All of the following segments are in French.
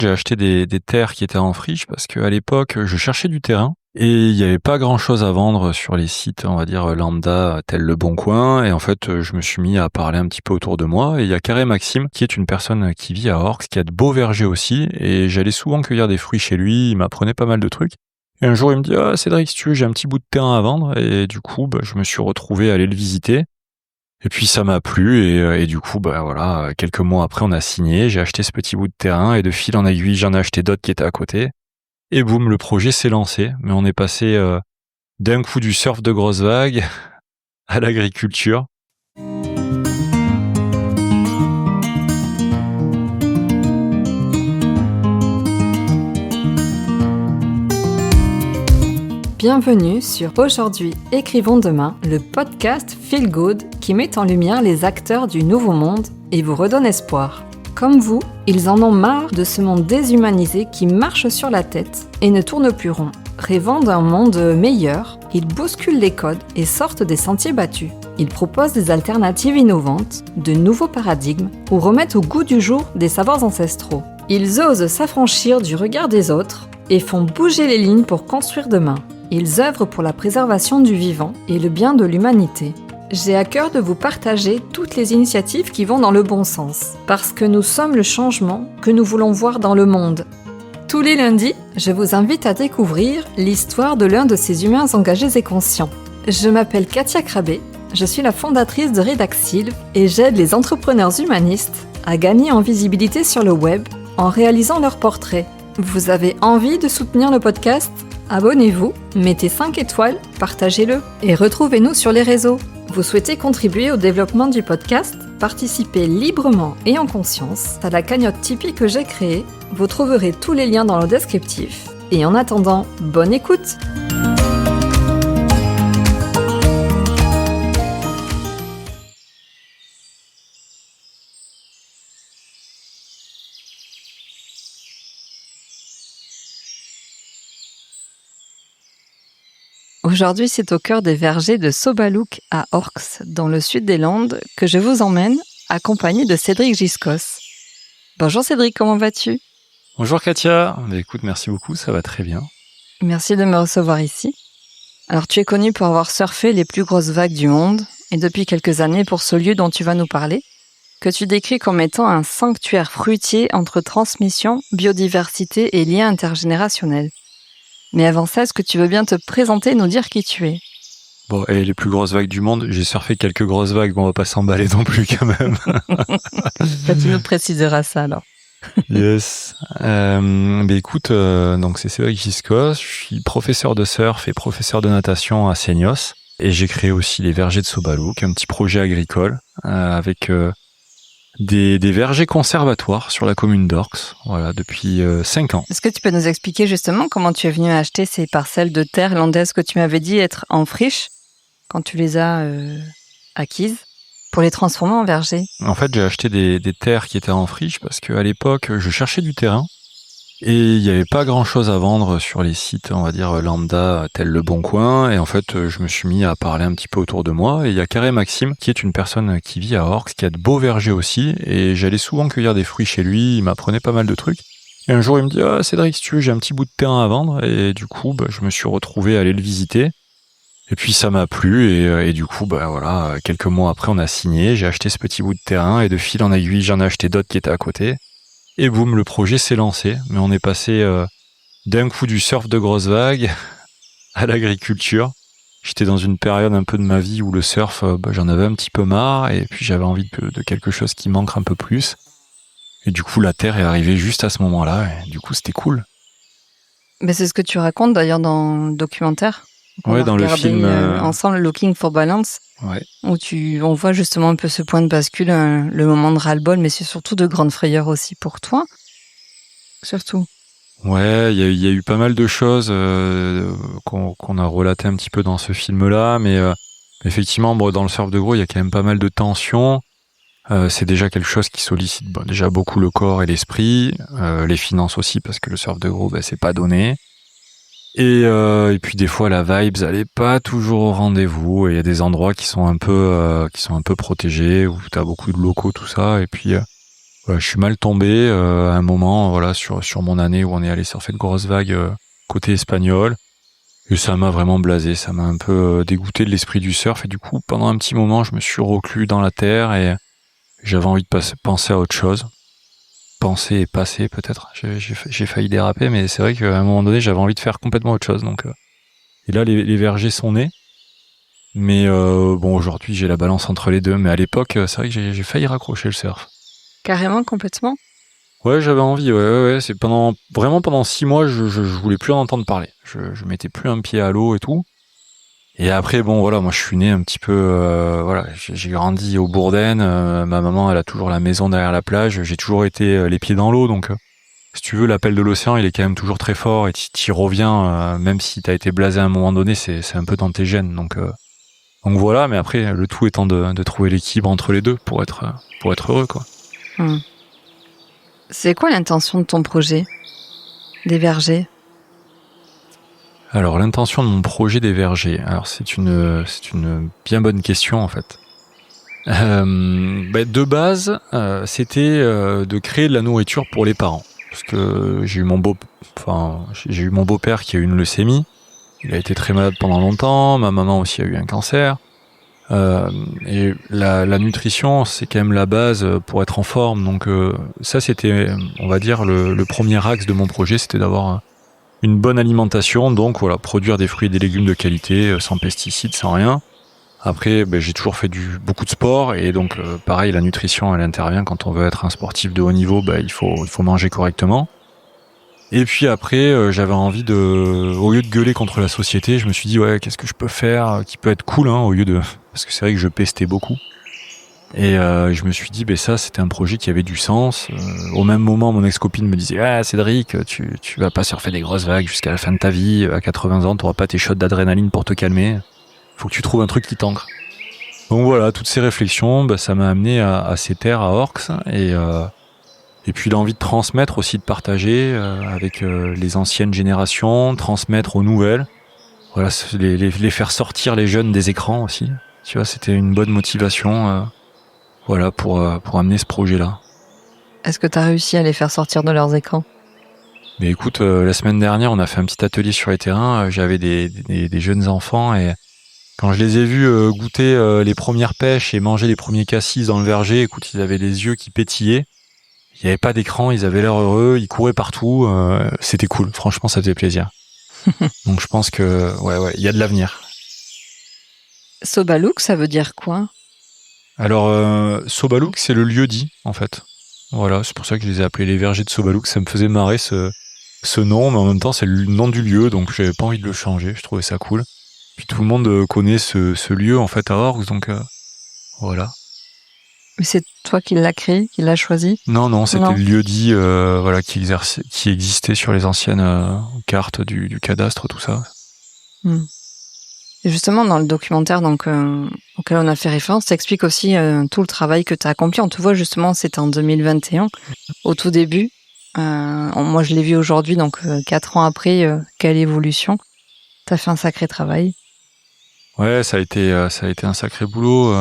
J'ai acheté des terres qui étaient en friche parce qu'à l'époque, je cherchais du terrain et il n'y avait pas grand-chose à vendre sur les sites, on va dire, lambda, tels Le Bon Coin. Et en fait, je me suis mis à parler un petit peu autour de moi. Et il y a Carré Maxime, qui est une personne qui vit à Orx, qui a de beaux vergers aussi. Et j'allais souvent cueillir des fruits chez lui. Il m'apprenait pas mal de trucs. Et un jour, il me dit: «Ah Cédric, si tu veux, j'ai un petit bout de terrain à vendre». Et du coup, je me suis retrouvé à aller le visiter. Et puis ça m'a plu et du coup, voilà, quelques mois après, on a signé. J'ai acheté ce petit bout de terrain et de fil en aiguille, j'en ai acheté d'autres qui étaient à côté. Et boum, le projet s'est lancé. Mais on est passé d'un coup du surf de grosses vagues à l'agriculture. Bienvenue sur Aujourd'hui Écrivons Demain, le podcast Feel Good qui met en lumière les acteurs du nouveau monde et vous redonne espoir. Comme vous, ils en ont marre de ce monde déshumanisé qui marche sur la tête et ne tourne plus rond. Rêvant d'un monde meilleur, ils bousculent les codes et sortent des sentiers battus. Ils proposent des alternatives innovantes, de nouveaux paradigmes ou remettent au goût du jour des savoirs ancestraux. Ils osent s'affranchir du regard des autres et font bouger les lignes pour construire demain. Ils œuvrent pour la préservation du vivant et le bien de l'humanité. J'ai à cœur de vous partager toutes les initiatives qui vont dans le bon sens, parce que nous sommes le changement que nous voulons voir dans le monde. Tous les lundis, je vous invite à découvrir l'histoire de l'un de ces humains engagés et conscients. Je m'appelle Katia Krabbe, je suis la fondatrice de Redaxil et j'aide les entrepreneurs humanistes à gagner en visibilité sur le web en réalisant leurs portraits. Vous avez envie de soutenir le podcast ? Abonnez-vous, mettez 5 étoiles, partagez-le et retrouvez-nous sur les réseaux. Vous souhaitez contribuer au développement du podcast ? Participez librement et en conscience à la cagnotte Tipeee que j'ai créée. Vous trouverez tous les liens dans le descriptif. Et en attendant, bonne écoute ! Aujourd'hui, c'est au cœur des vergers de Sobalouk à Orx, dans le sud des Landes, que je vous emmène, accompagné de Cédric Giscos. Bonjour Cédric, comment vas-tu ? Bonjour Katia, écoute, merci beaucoup, ça va très bien. Merci de me recevoir ici. Alors, tu es connu pour avoir surfé les plus grosses vagues du monde, et depuis quelques années pour ce lieu dont tu vas nous parler, que tu décris comme étant un sanctuaire fruitier entre transmission, biodiversité et liens intergénérationnels. Mais avant ça, est-ce que tu veux bien te présenter et nous dire qui tu es ? Bon, et les plus grosses vagues du monde, j'ai surfé quelques grosses vagues, on va pas s'emballer non plus quand même. Tu nous préciseras ça alors. Yes. Écoute, donc c'est Cédric Giscos, je suis professeur de surf et professeur de natation à Seignos. Et j'ai créé aussi les vergers de Sobalouk, un petit projet agricole avec des vergers conservatoires sur la commune d'Orx, voilà, depuis 5 ans. Est-ce que tu peux nous expliquer justement comment tu es venu acheter ces parcelles de terre landaises que tu m'avais dit être en friche quand tu les as acquises pour les transformer en vergers ? En fait, j'ai acheté des terres qui étaient en friche parce qu'à l'époque, je cherchais du terrain et il n'y avait pas grand-chose à vendre sur les sites, on va dire, lambda, tels Le Bon Coin. Et en fait, je me suis mis à parler un petit peu autour de moi. Et il y a Carré Maxime, qui est une personne qui vit à Orx, qui a de beaux vergers aussi. Et j'allais souvent cueillir des fruits chez lui. Il m'apprenait pas mal de trucs. Et un jour, il me dit: «Ah Cédric, si tu veux, j'ai un petit bout de terrain à vendre». Et du coup, je me suis retrouvé à aller le visiter. Et puis ça m'a plu et du coup, voilà, quelques mois après, on a signé. J'ai acheté ce petit bout de terrain et de fil en aiguille, j'en ai acheté d'autres qui étaient à côté. Et boum, le projet s'est lancé. Mais on est passé d'un coup du surf de grosses vagues à l'agriculture. J'étais dans une période un peu de ma vie où le surf, j'en avais un petit peu marre et puis j'avais envie de quelque chose qui m'ancre un peu plus. Et du coup, la terre est arrivée juste à ce moment-là et du coup, c'était cool. Mais c'est ce que tu racontes d'ailleurs dans le documentaire. Ouais, dans le film ensemble, Looking for Balance, ouais. Où on voit justement un peu ce point de bascule, le moment de ras-le-bol, mais c'est surtout de grande frayeur aussi pour toi, surtout. Ouais, il y a eu pas mal de choses qu'on a relatées un petit peu dans ce film-là, mais effectivement, dans le surf de gros, il y a quand même pas mal de tensions. C'est déjà quelque chose qui sollicite déjà beaucoup le corps et l'esprit, les finances aussi, parce que le surf de gros, c'est pas donné. Et puis des fois la vibes elle est pas toujours au rendez-vous et il y a des endroits qui sont un peu protégés où t'as beaucoup de locaux tout ça et puis Voilà, je suis mal tombé à un moment, voilà, sur mon année où on est allé surfer de grosses vagues côté espagnol. Et ça m'a vraiment blasé, ça m'a un peu dégoûté de l'esprit du surf. Et du coup, pendant un petit moment, je me suis reclus dans la terre et j'avais envie de penser à autre chose. Penser et passer peut-être. J'ai failli déraper, mais c'est vrai qu'à un moment donné, j'avais envie de faire complètement autre chose. Donc, et là, les vergers sont nés. Mais bon, aujourd'hui, j'ai la balance entre les deux. Mais à l'époque, c'est vrai que j'ai failli raccrocher le surf. Carrément, complètement. Ouais, j'avais envie, ouais. C'est pendant 6 mois, je voulais plus en entendre parler. Je mettais plus un pied à l'eau et tout. Et après, bon, voilà, moi, je suis né un petit peu, voilà, j'ai grandi au Bourdaine. Ma maman, elle a toujours la maison derrière la plage. J'ai toujours été les pieds dans l'eau, donc si tu veux, l'appel de l'océan, il est quand même toujours très fort et t'y reviens, même si t'as été blasé à un moment donné, c'est un peu dans tes gènes. Donc voilà, mais après, le tout étant de trouver l'équilibre entre les deux pour être heureux, quoi. C'est quoi l'intention de ton projet des vergers? Alors, l'intention de mon projet des vergers, alors c'est une bien bonne question en fait. De base, c'était de créer de la nourriture pour les parents, parce que j'ai eu mon beau-père qui a eu une leucémie. Il a été très malade pendant longtemps. Ma maman aussi a eu un cancer. Et la nutrition, c'est quand même la base pour être en forme. Donc ça, c'était, on va dire, le premier axe de mon projet, c'était d'avoir une bonne alimentation. Donc voilà, produire des fruits et des légumes de qualité, sans pesticides, sans rien. Après, j'ai toujours fait beaucoup de sport et donc pareil, la nutrition, elle intervient quand on veut être un sportif de haut niveau. Il faut manger correctement. Et puis après, j'avais envie au lieu de gueuler contre la société, je me suis dit ouais, qu'est-ce que je peux faire qui peut être cool, hein, parce que c'est vrai que je pestais beaucoup. Et je me suis dit, ça, c'était un projet qui avait du sens. Au même moment, mon ex-copine me disait, ah Cédric, tu vas pas surfer des grosses vagues jusqu'à la fin de ta vie. À 80 ans, t'auras pas tes shots d'adrénaline pour te calmer. Faut que tu trouves un truc qui t'ancre. Donc voilà, toutes ces réflexions, ça m'a amené à ces terres, à Orx, et puis l'envie de transmettre aussi, de partager avec les anciennes générations, transmettre aux nouvelles. Voilà, les faire sortir les jeunes des écrans aussi. Tu vois, c'était une bonne motivation, voilà, pour amener ce projet-là. Est-ce que tu as réussi à les faire sortir de leurs écrans? Mais écoute, la semaine dernière, on a fait un petit atelier sur les terrains. J'avais des jeunes enfants et quand je les ai vus goûter les premières pêches et manger les premiers cassis dans le verger, écoute, ils avaient les yeux qui pétillaient. Il n'y avait pas d'écran, ils avaient l'air heureux, ils couraient partout. C'était cool, franchement, ça faisait plaisir. Donc je pense que, ouais, il y a de l'avenir. Sobalouk, ça veut dire quoi? Alors, Sobalouk, c'est le lieu-dit, en fait. Voilà, c'est pour ça que je les ai appelés les vergers de Sobalouk. Ça me faisait marrer ce nom, mais en même temps, c'est le nom du lieu, donc j'avais pas envie de le changer. Je trouvais ça cool. Puis tout le monde connaît ce lieu, en fait, à Orx, donc voilà. Mais c'est toi qui l'as créé, qui l'as choisi? Non, c'était le lieu-dit voilà, qui existait sur les anciennes cartes du cadastre, tout ça. Et justement, dans le documentaire auquel on a fait référence, t'expliques aussi tout le travail que tu as accompli. On te voit justement, c'était en 2021, au tout début. Moi, je l'ai vu aujourd'hui, donc 4 ans après, quelle évolution. T'as fait un sacré travail. Ouais, ça a été un sacré boulot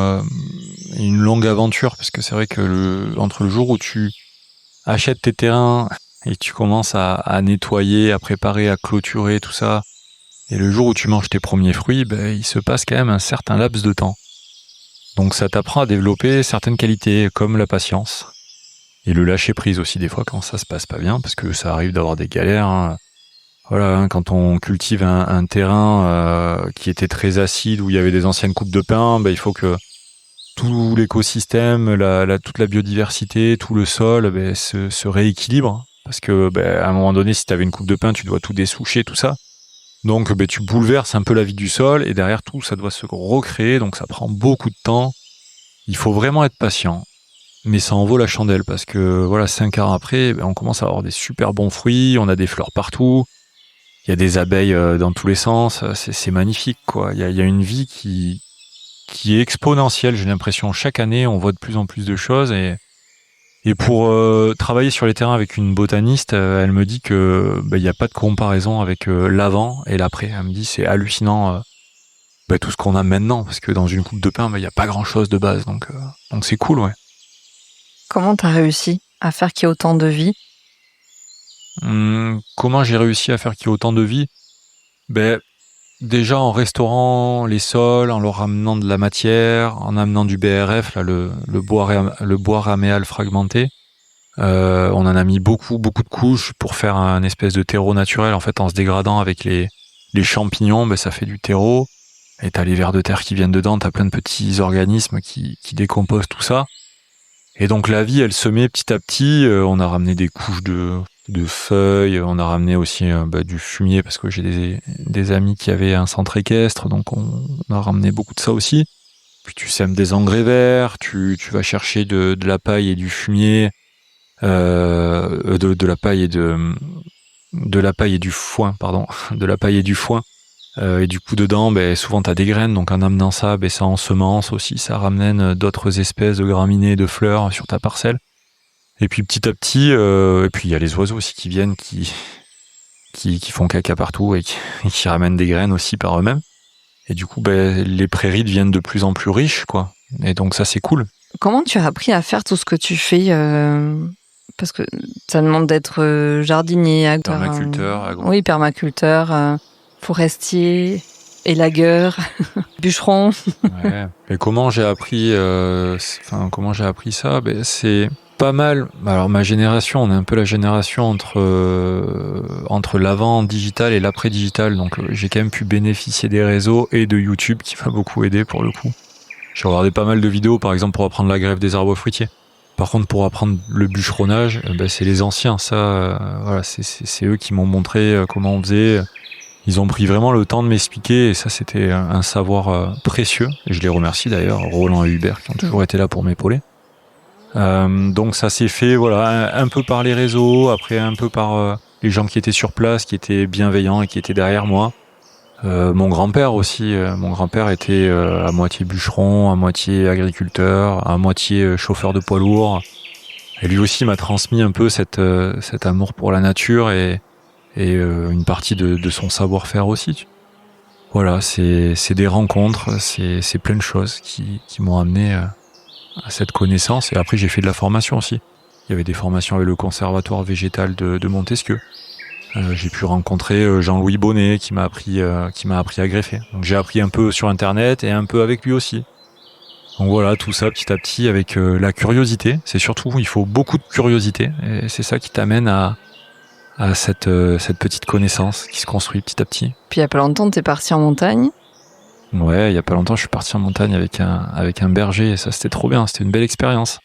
et une longue aventure, parce que c'est vrai que entre le jour où tu achètes tes terrains et tu commences à nettoyer, à préparer, à clôturer, tout ça, et le jour où tu manges tes premiers fruits, il se passe quand même un certain laps de temps. Donc ça t'apprend à développer certaines qualités, comme la patience. Et le lâcher prise aussi, des fois, quand ça se passe pas bien, parce que ça arrive d'avoir des galères, hein. Voilà, hein, quand on cultive un terrain qui était très acide, où il y avait des anciennes coupes de pin, il faut que tout l'écosystème, toute la biodiversité, tout le sol se rééquilibre. Parce que à un moment donné, si tu avais une coupe de pin, tu dois tout dessoucher, tout ça. Donc tu bouleverses un peu la vie du sol, et derrière tout, ça doit se recréer, donc ça prend beaucoup de temps. Il faut vraiment être patient. Mais ça en vaut la chandelle, parce que voilà, 5 ans après, on commence à avoir des super bons fruits, on a des fleurs partout. Il y a des abeilles dans tous les sens, c'est magnifique, quoi. Il y a une vie qui est exponentielle, j'ai l'impression. Chaque année, on voit de plus en plus de choses, et pour travailler sur les terrains avec une botaniste, elle me dit que il y a pas de comparaison avec l'avant et l'après. Elle me dit c'est hallucinant tout ce qu'on a maintenant, parce que dans une coupe de pain, il y a pas grand chose de base, donc c'est cool, ouais. Comment t'as réussi à faire qu'il y ait autant de vie? Comment j'ai réussi à faire qu'il y ait autant de vie? Ben, déjà en restaurant les sols, en leur amenant de la matière, en amenant du BRF, là, le bois raméal fragmenté. On en a mis beaucoup de couches pour faire un espèce de terreau naturel. En fait, en se dégradant avec les champignons, ça fait du terreau. Et t'as les vers de terre qui viennent dedans, t'as plein de petits organismes qui décomposent tout ça. Et donc la vie, elle se met petit à petit. On a ramené des couches de feuilles, on a ramené aussi du fumier parce que j'ai des amis qui avaient un centre équestre, donc on a ramené beaucoup de ça aussi. Puis tu sèmes des engrais verts, tu vas chercher de la paille et du fumier, de la paille et de la paille et du foin, pardon, de la paille et du foin. Et du coup dedans, souvent t'as des graines, donc en amenant ça, ça ensemence aussi, ça ramène d'autres espèces de graminées, de fleurs sur ta parcelle. Et puis petit à petit, et puis il y a les oiseaux aussi qui viennent, qui font caca partout et qui ramènent des graines aussi par eux-mêmes. Et du coup, les prairies deviennent de plus en plus riches, quoi. Et donc ça, c'est cool. Comment tu as appris à faire tout ce que tu fais parce que ça demande d'être jardinier, permaculteur, oui, permaculteur, forestier, élagueur, bûcheron. Ouais. Et comment j'ai appris ça? C'est pas mal. Alors ma génération, on est un peu la génération entre l'avant digital et l'après digital. Donc j'ai quand même pu bénéficier des réseaux et de YouTube qui m'a beaucoup aidé pour le coup. J'ai regardé pas mal de vidéos, par exemple pour apprendre la greffe des arbres fruitiers. Par contre, pour apprendre le bûcheronnage, c'est les anciens. Ça, voilà, c'est eux qui m'ont montré comment on faisait. Ils ont pris vraiment le temps de m'expliquer et ça, c'était un savoir précieux. Et je les remercie d'ailleurs, Roland et Hubert, qui ont toujours été là pour m'épauler. Donc ça s'est fait, voilà, un peu par les réseaux, après un peu par les gens qui étaient sur place, qui étaient bienveillants et qui étaient derrière moi. Mon grand-père aussi. Mon grand-père était à moitié bûcheron, à moitié agriculteur, à moitié chauffeur de poids lourd. Et lui aussi m'a transmis un peu cet amour pour la nature et une partie de son savoir-faire aussi. Voilà, c'est des rencontres, c'est plein de choses qui m'ont amené à cette connaissance. Et après, j'ai fait de la formation aussi. Il y avait des formations avec le conservatoire végétal de Montesquieu. J'ai pu rencontrer Jean-Louis Bonnet qui m'a appris à greffer. Donc j'ai appris un peu sur Internet et un peu avec lui aussi. Donc voilà, tout ça petit à petit avec la curiosité. C'est surtout, il faut beaucoup de curiosité et c'est ça qui t'amène à cette petite connaissance qui se construit petit à petit. Puis il y a pas longtemps, t'es parti en montagne. Ouais, il y a pas longtemps, je suis parti en montagne avec un berger et ça c'était trop bien, c'était une belle expérience.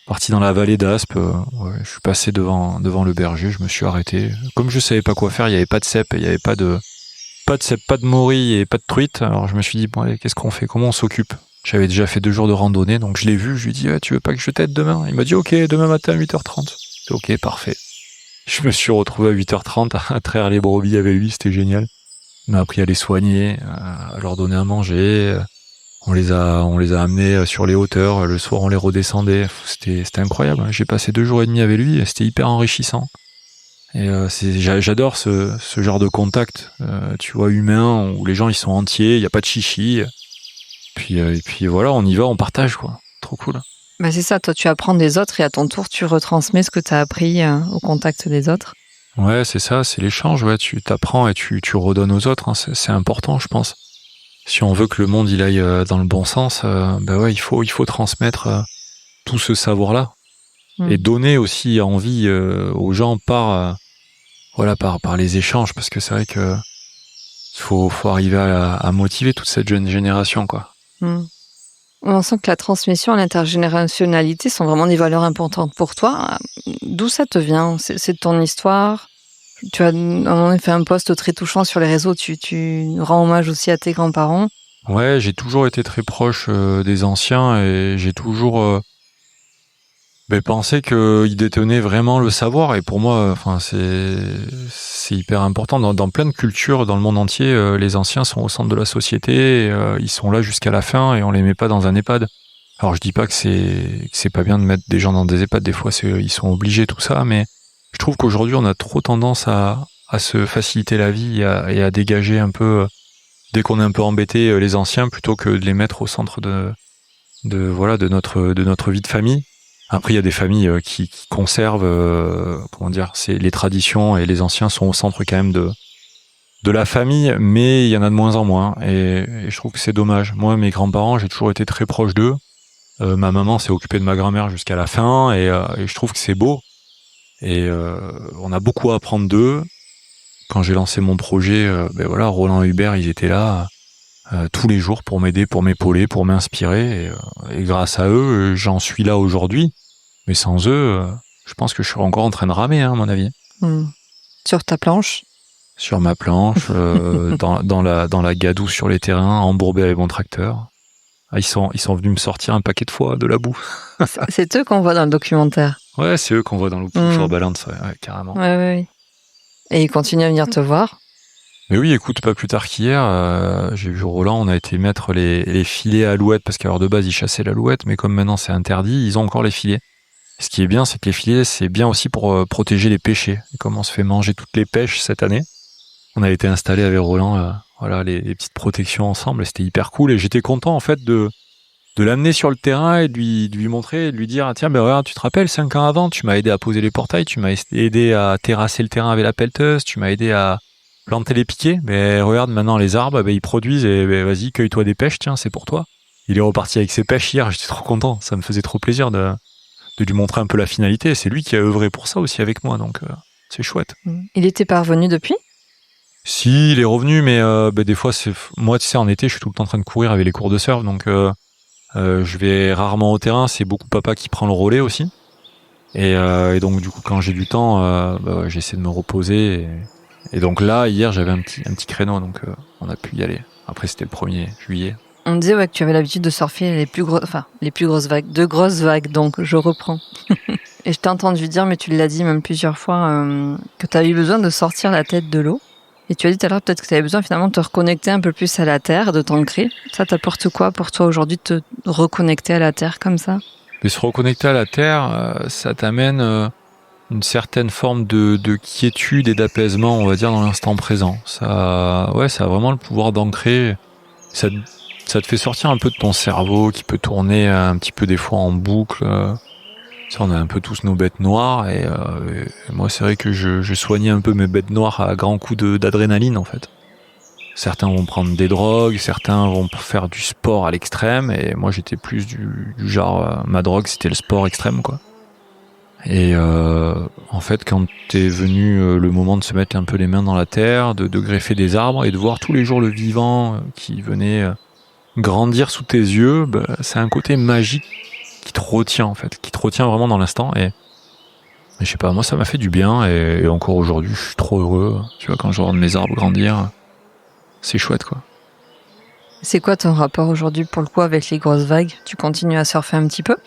Parti dans la vallée d'Aspe, je suis passé devant le berger, je me suis arrêté. Comme je savais pas quoi faire, il y avait pas de cèpe, il y avait pas de cèpe, pas de morille et pas de truite. Alors je me suis dit bon allez, qu'est-ce qu'on fait? Comment on s'occupe? J'avais déjà fait 2 jours de randonnée, donc je l'ai vu, je lui ai dit tu veux pas que je t'aide demain? Il m'a dit OK, demain matin à 8h30. OK, parfait. Je me suis retrouvé à 8h30 à traire les brebis avec lui, c'était génial. Il m'a appris à les soigner, à leur donner à manger. On les a amenés sur les hauteurs. Le soir, on les redescendait. C'était incroyable. J'ai passé 2 jours et demi avec lui et c'était hyper enrichissant. Et j'adore ce genre de contact, tu vois, humain, où les gens ils sont entiers, il y a pas de chichi. Et puis voilà, on y va, on partage quoi. Trop cool. C'est ça, toi tu apprends des autres et à ton tour tu retransmets ce que tu as appris au contact des autres. Ouais, c'est ça, c'est l'échange. Ouais, tu t'apprends et tu redonnes aux autres. Hein. C'est important, je pense. Si on veut que le monde il aille dans le bon sens, il faut transmettre tout ce savoir-là et donner aussi envie aux gens par les échanges, parce que c'est vrai que il faut arriver à motiver toute cette jeune génération quoi. On sent que la transmission et l'intergénérationnalité sont vraiment des valeurs importantes pour toi. D'où ça te vient? C'est de ton histoire? Tu as à un moment donné fait un post très touchant sur les réseaux, tu rends hommage aussi à tes grands-parents. Ouais, j'ai toujours été très proche des anciens et j'ai toujours pensé qu'ils détenaient vraiment le savoir. Et pour moi, c'est hyper important. Dans plein de cultures dans le monde entier, les anciens sont au centre de la société, ils sont là jusqu'à la fin et on les met pas dans un EHPAD. Alors je dis pas que c'est pas bien de mettre des gens dans des EHPAD, des fois ils sont obligés tout ça, mais je trouve qu'aujourd'hui on a trop tendance à se faciliter la vie et à dégager un peu dès qu'on est un peu embêté les anciens plutôt que de les mettre au centre de notre vie de famille. Après, il y a des familles qui conservent, c'est les traditions et les anciens sont au centre quand même de la famille, mais il y en a de moins en moins. Et je trouve que c'est dommage. Moi, mes grands-parents, j'ai toujours été très proche d'eux. Ma maman s'est occupée de ma grand-mère jusqu'à la fin, et je trouve que c'est beau. Et on a beaucoup à apprendre d'eux. Quand j'ai lancé mon projet, Roland et Hubert, ils étaient là tous les jours pour m'aider, pour m'épauler, pour m'inspirer. Et grâce à eux, j'en suis là aujourd'hui. Mais sans eux, je pense que je serais encore en train de ramer, à mon avis. Sur ta planche? Sur ma planche, dans la gadoue sur les terrains, embourbé avec mon tracteur. Ah, ils sont venus me sortir un paquet de fois de la boue. C'est eux qu'on voit dans le documentaire. Ouais, c'est eux qu'on voit dans le Push Balance, ouais, carrément. Ouais. Et ils continuent à venir te voir? Mais oui, écoute, pas plus tard qu'hier, j'ai vu Roland, on a été mettre les filets à alouette, parce qu'alors de base, ils chassaient l'alouette, mais comme maintenant c'est interdit, ils ont encore les filets. Ce qui est bien, c'est que les filets, c'est bien aussi pour protéger les pêchers. Et comme on se fait manger toutes les pêches cette année, on a été installé avec Roland, les petites protections ensemble, et c'était hyper cool. Et j'étais content en fait de l'amener sur le terrain et de lui montrer, de lui dire tiens, regarde, tu te rappelles 5 ans avant, tu m'as aidé à poser les portails, tu m'as aidé à terrasser le terrain avec la pelleteuse, tu m'as aidé à planter les piquets. Mais regarde maintenant les arbres, ils produisent et vas-y, cueille-toi des pêches, tiens, c'est pour toi. Il est reparti avec ses pêches hier, j'étais trop content, ça me faisait trop plaisir de lui montrer un peu la finalité. C'est lui qui a œuvré pour ça aussi avec moi, donc c'est chouette. Il était pas revenu depuis? Si, il est revenu, mais des fois, moi, tu sais, en été, je suis tout le temps en train de courir avec les cours de surf, donc je vais rarement au terrain, c'est beaucoup papa qui prend le relais aussi. Et donc, du coup, quand j'ai du temps, j'essaie de me reposer. Et donc là, hier, j'avais un petit créneau, donc on a pu y aller. Après, c'était le 1er juillet. On disait que tu avais l'habitude de surfer les plus grosses vagues, de grosses vagues, donc je reprends. Et je t'ai entendu dire, mais tu l'as dit même plusieurs fois, que tu as eu besoin de sortir la tête de l'eau. Et tu as dit tout à l'heure peut-être que tu avais besoin finalement de te reconnecter un peu plus à la terre, de t'ancrer. Ça t'apporte quoi pour toi aujourd'hui de te reconnecter à la terre comme ça? Mais se reconnecter à la terre, ça t'amène une certaine forme de quiétude et d'apaisement, on va dire, dans l'instant présent. Ça a vraiment le pouvoir d'ancrer. Ça te fait sortir un peu de ton cerveau qui peut tourner un petit peu des fois en boucle. On a un peu tous nos bêtes noires et moi c'est vrai que je soignais un peu mes bêtes noires à grands coups d'adrénaline en fait. Certains vont prendre des drogues, certains vont faire du sport à l'extrême et moi j'étais plus du genre ma drogue c'était le sport extrême quoi. Et en fait quand t'es venu le moment de se mettre un peu les mains dans la terre, de greffer des arbres et de voir tous les jours le vivant qui venait grandir sous tes yeux, c'est un côté magique qui te retient en fait, qui te retient vraiment dans l'instant et je sais pas, moi ça m'a fait du bien et encore aujourd'hui je suis trop heureux, tu vois, quand je regarde mes arbres grandir, c'est chouette quoi. C'est quoi ton rapport aujourd'hui pour le coup avec les grosses vagues? Tu continues à surfer un petit peu?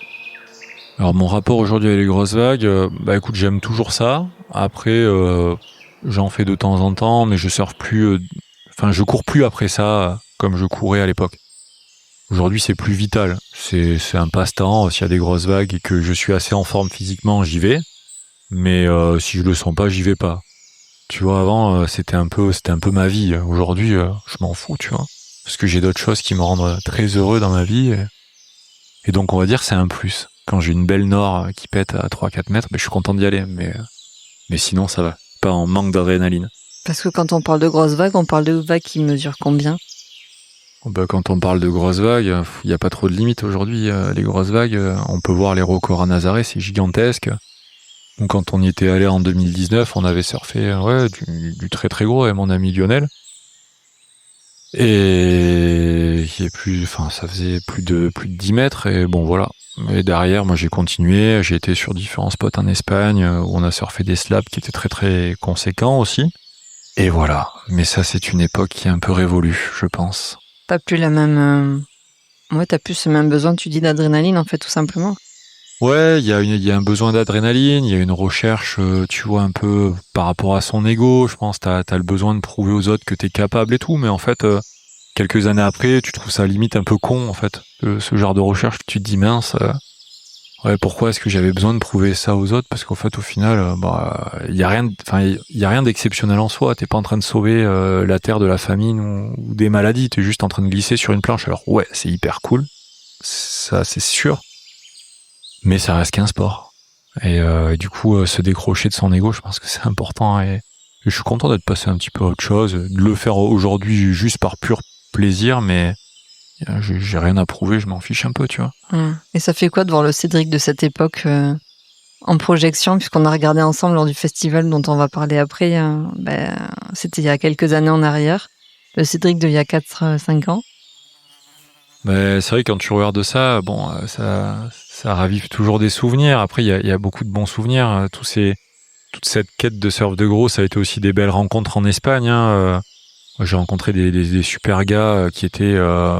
Alors mon rapport aujourd'hui avec les grosses vagues, écoute, j'aime toujours ça. Après j'en fais de temps en temps mais je surfe plus, je cours plus après ça comme je courais à l'époque. Aujourd'hui, c'est plus vital. C'est un passe-temps. S'il y a des grosses vagues et que je suis assez en forme physiquement, j'y vais. Mais si je le sens pas, j'y vais pas. Tu vois, avant, c'était un peu ma vie. Aujourd'hui, je m'en fous, tu vois. Parce que j'ai d'autres choses qui me rendent très heureux dans ma vie. Et donc, on va dire, c'est un plus. Quand j'ai une belle nord qui pète à 3-4 mètres, je suis content d'y aller. Mais sinon, ça va. Pas en manque d'adrénaline. Parce que quand on parle de grosses vagues, on parle de vagues qui mesurent combien? Quand on parle de grosses vagues, il n'y a pas trop de limites aujourd'hui. Les grosses vagues, on peut voir les records à Nazaré, c'est gigantesque. Donc, quand on y était allé en 2019, on avait surfé du très très gros avec mon ami Lionel. Et ça faisait plus de 10 mètres et bon voilà. Et derrière, moi j'ai continué, j'ai été sur différents spots en Espagne où on a surfé des slabs qui étaient très très conséquents aussi. Et voilà. Mais ça, c'est une époque qui est un peu révolue, je pense. T'as plus t'as plus ce même besoin, tu dis, d'adrénaline en fait, tout simplement. Ouais, il y a un besoin d'adrénaline, il y a une recherche, tu vois, un peu par rapport à son ego. Je pense t'as le besoin de prouver aux autres que t'es capable et tout, mais en fait, quelques années après, tu trouves ça limite un peu con, en fait, ce genre de recherche. Tu te dis mince, pourquoi est-ce que j'avais besoin de prouver ça aux autres? Parce qu'en fait, au final, il y a rien d'exceptionnel en soi. T'es pas en train de sauver la terre de la famine ou des maladies. T'es juste en train de glisser sur une planche. Alors ouais, c'est hyper cool, ça c'est sûr. Mais ça reste qu'un sport. Et du coup, se décrocher de son ego, je pense que c'est important. Et je suis content d'être passé un petit peu à autre chose, de le faire aujourd'hui juste par pur plaisir, mais j'ai rien à prouver, je m'en fiche un peu, tu vois. Et ça fait quoi de voir le Cédric de cette époque en projection, puisqu'on a regardé ensemble lors du festival dont on va parler après, c'était il y a quelques années en arrière, le Cédric d'il y a 4-5 ans. Mais c'est vrai que quand tu regardes ça, bon, ça ravive toujours des souvenirs. Après, il y a beaucoup de bons souvenirs. Toute cette quête de surf de gros, ça a été aussi des belles rencontres en Espagne. J'ai rencontré des super gars qui étaient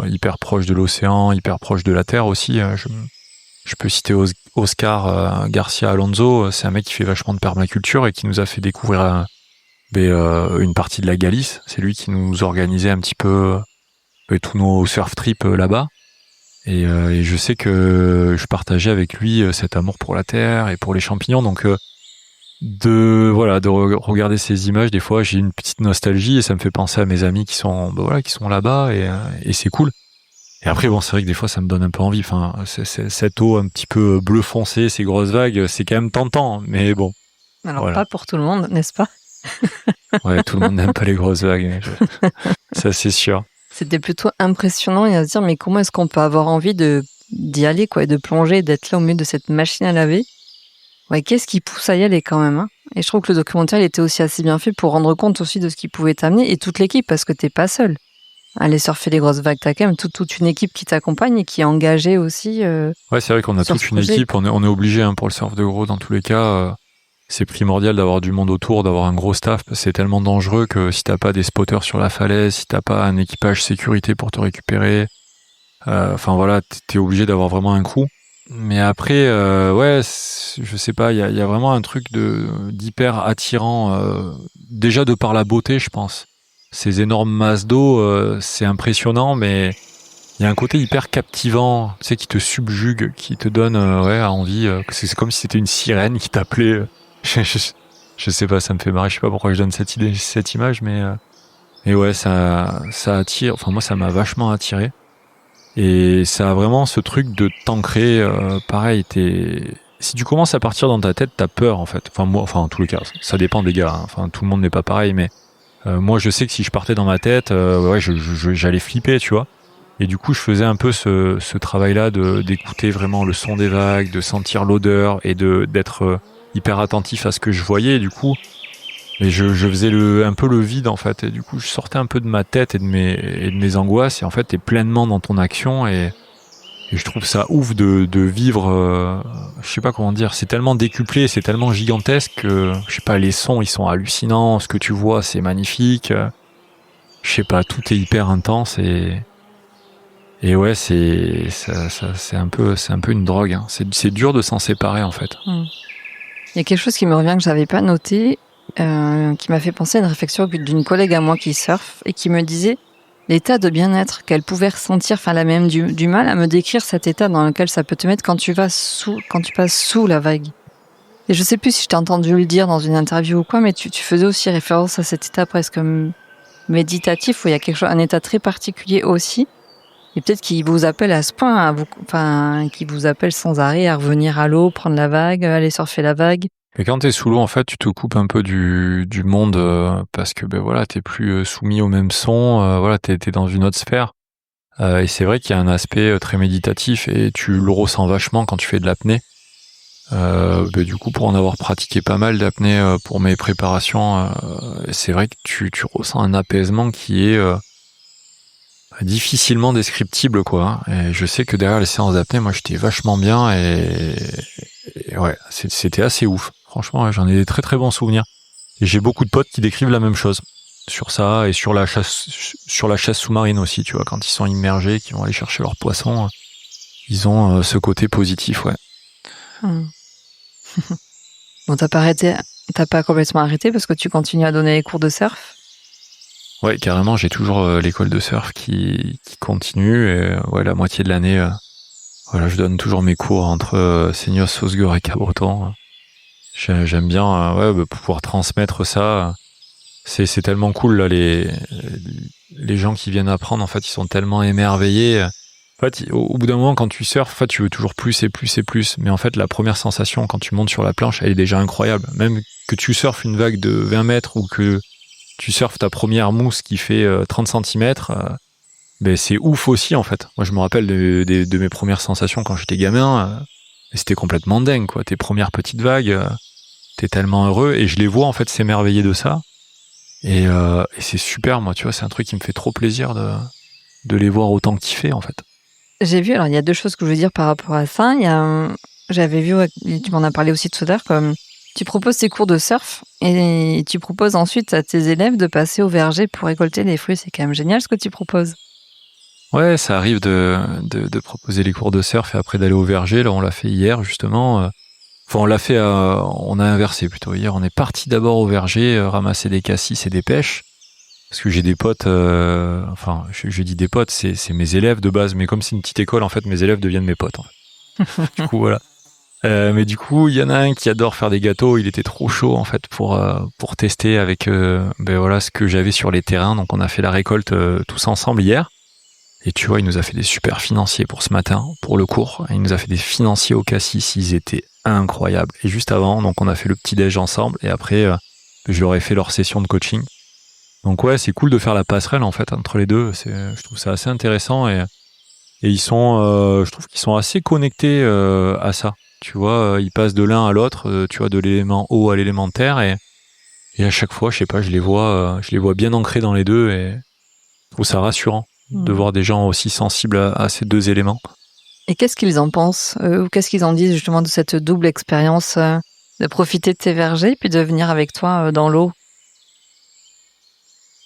hyper proches de l'océan, hyper proches de la terre aussi. Je peux citer Oscar Garcia Alonso. C'est un mec qui fait vachement de permaculture et qui nous a fait découvrir une partie de la Galice. C'est lui qui nous organisait un petit peu tous nos surf trips là-bas. Et je sais que je partageais avec lui cet amour pour la terre et pour les champignons. Donc de regarder ces images, des fois j'ai une petite nostalgie et ça me fait penser à mes amis qui sont là-bas et c'est cool. Et après bon, c'est vrai que des fois ça me donne un peu envie. Enfin, cette eau un petit peu bleu foncé, ces grosses vagues, c'est quand même tentant. Mais bon. Alors voilà. Pas pour tout le monde, n'est-ce pas? Ouais, tout le monde n'aime pas les grosses vagues. Ça c'est sûr. C'était plutôt impressionnant et à se dire mais comment est-ce qu'on peut avoir envie d'y aller quoi, et de plonger, d'être là au milieu de cette machine à laver. Ouais, qu'est-ce qui pousse à y aller quand même, hein. Et je trouve que le documentaire il était aussi assez bien fait pour rendre compte aussi de ce qui pouvait t'amener et toute l'équipe parce que t'es pas seul. Aller surfer les grosses vagues, t'as quand même toute une équipe qui t'accompagne et qui est engagée aussi. Ouais, c'est vrai qu'on a toute une équipe, on est obligé pour le surf de gros dans tous les cas. C'est primordial d'avoir du monde autour, d'avoir un gros staff. C'est tellement dangereux que si t'as pas des spotters sur la falaise, si t'as pas un équipage sécurité pour te récupérer, t'es obligé d'avoir vraiment un crew. Mais après, je sais pas, il y a vraiment un truc d'hyper attirant, déjà de par la beauté, je pense. Ces énormes masses d'eau, c'est impressionnant, mais il y a un côté hyper captivant, tu sais, qui te subjugue, qui te donne envie. C'est comme si c'était une sirène qui t'appelait. Je sais pas, ça me fait marrer. Je sais pas pourquoi je donne cette image, mais ouais, ça attire. Enfin, moi, ça m'a vachement attiré. Et ça a vraiment ce truc de t'ancrer. Pareil, si tu commences à partir dans ta tête, t'as peur en fait. Enfin, en tous les cas, ça dépend des gars. Hein. Enfin, tout le monde n'est pas pareil, mais moi, je sais que si je partais dans ma tête, j'allais flipper, tu vois. Et du coup, je faisais un peu ce travail-là d'écouter vraiment le son des vagues, de sentir l'odeur et d'être hyper attentif à ce que je voyais. Et du coup, je faisais un peu le vide en fait. Et du coup, je sortais un peu de ma tête et de mes angoisses. Et en fait, t'es pleinement dans ton action. Et je trouve ça ouf de vivre. Je sais pas comment dire. C'est tellement décuplé, c'est tellement gigantesque que je sais pas. Les sons, ils sont hallucinants. Ce que tu vois, c'est magnifique. Je sais pas. Tout est hyper intense et ouais, c'est un peu une drogue. Hein. C'est dur de s'en séparer en fait. Il y a quelque chose qui me revient que j'avais pas noté, qui m'a fait penser à une réflexion d'une collègue à moi qui surfe et qui me disait l'état de bien-être qu'elle pouvait ressentir, enfin elle a même du mal à me décrire cet état dans lequel ça peut te mettre quand tu passes sous la vague. Et je sais plus si je t'ai entendu le dire dans une interview ou quoi, mais tu faisais aussi référence à cet état presque méditatif où il y a un état très particulier aussi. Et peut-être qu'il vous appelle à ce point, qu'il vous appelle sans arrêt à revenir à l'eau, prendre la vague, aller surfer la vague. Et quand t'es sous l'eau, en fait, tu te coupes un peu du monde parce que t'es plus soumis au même son. T'es dans une autre sphère. Et c'est vrai qu'il y a un aspect très méditatif et tu le ressens vachement quand tu fais de l'apnée. Du coup, pour en avoir pratiqué pas mal d'apnée pour mes préparations, c'est vrai que tu ressens un apaisement qui est difficilement descriptible, quoi. Et je sais que derrière les séances d'apnée, moi, j'étais vachement bien et ouais, c'était assez ouf. Franchement, j'en ai des très très bons souvenirs. Et j'ai beaucoup de potes qui décrivent la même chose sur ça et sur la chasse sous-marine aussi, tu vois, quand ils sont immergés, qu'ils vont aller chercher leurs poissons, ils ont ce côté positif, ouais. Bon, t'as pas complètement arrêté parce que tu continues à donner les cours de surf? Ouais, carrément, j'ai toujours l'école de surf qui continue et la moitié de l'année, je donne toujours mes cours entre Seignos, Sausgur et Cabreton. J'aime bien pouvoir transmettre ça. C'est tellement cool là, les gens qui viennent apprendre, en fait, ils sont tellement émerveillés. En fait, au bout d'un moment, quand tu surfes, en fait, tu veux toujours plus et plus et plus. Mais en fait, la première sensation, quand tu montes sur la planche, elle est déjà incroyable. Même que tu surfes une vague de 20 mètres ou que tu surfes ta première mousse qui fait 30 centimètres, ben c'est ouf aussi, en fait. Moi, je me rappelle de mes premières sensations quand j'étais gamin. Et c'était complètement dingue, quoi. Tes premières petites vagues, t'es tellement heureux. Et je les vois, en fait, s'émerveiller de ça. Et c'est super, moi, tu vois. C'est un truc qui me fait trop plaisir de les voir autant kiffer, en fait. J'ai vu, alors il y a 2 choses que je veux dire par rapport à ça. J'avais vu, et tu m'en as parlé aussi tout à l'heure, comme tu proposes tes cours de surf et tu proposes ensuite à tes élèves de passer au verger pour récolter les fruits. C'est quand même génial ce que tu proposes. Ouais, ça arrive de proposer les cours de surf et après d'aller au verger. Là, on l'a fait hier, justement. Enfin, on a inversé plutôt. Hier, on est parti d'abord au verger, ramasser des cassis et des pêches. Parce que j'ai des potes, je dis des potes, c'est mes élèves de base, mais comme c'est une petite école, en fait, mes élèves deviennent mes potes, en fait. Du coup, voilà. Mais du coup, il y en a un qui adore faire des gâteaux, il était trop chaud, en fait, pour tester avec, ce que j'avais sur les terrains. Donc, on a fait la récolte tous ensemble hier. Et tu vois, il nous a fait des super financiers pour ce matin, pour le cours. Il nous a fait des financiers au cassis, ils étaient incroyables. Et juste avant, donc, on a fait le petit-déj ensemble, et après, je leur ai fait leur session de coaching. Donc ouais, c'est cool de faire la passerelle en fait entre les deux. Je trouve ça assez intéressant et ils sont, je trouve qu'ils sont assez connectés à ça. Tu vois, ils passent de l'un à l'autre, tu vois, de l'élément haut à l'élément terre et à chaque fois, je sais pas, je les vois bien ancrés dans les deux et je trouve ça rassurant de voir des gens aussi sensibles à ces deux éléments. Et qu'est-ce qu'ils en pensent ou qu'est-ce qu'ils en disent justement de cette double expérience de profiter de tes vergers puis de venir avec toi dans l'eau?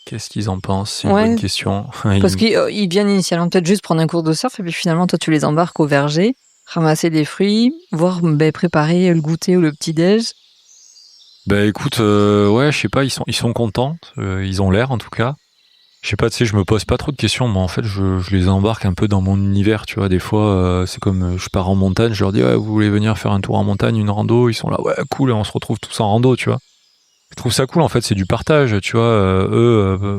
Qu'est-ce qu'ils en pensent? C'est une bonne question. Parce qu'ils viennent initialement peut-être juste prendre un cours de surf et puis finalement toi tu les embarques au verger, ramasser des fruits, voire préparer le goûter ou le petit-déj. Bah écoute, ouais, je sais pas, ils sont contents, ils ont l'air en tout cas. Je sais pas, tu sais, je me pose pas trop de questions. Moi, en fait, je les embarque un peu dans mon univers, tu vois. Des fois, c'est comme je pars en montagne, je leur dis, ouais, vous voulez venir faire un tour en montagne, une rando? Ils sont là, ouais, cool, et on se retrouve tous en rando, tu vois. Je trouve ça cool, en fait, c'est du partage, tu vois.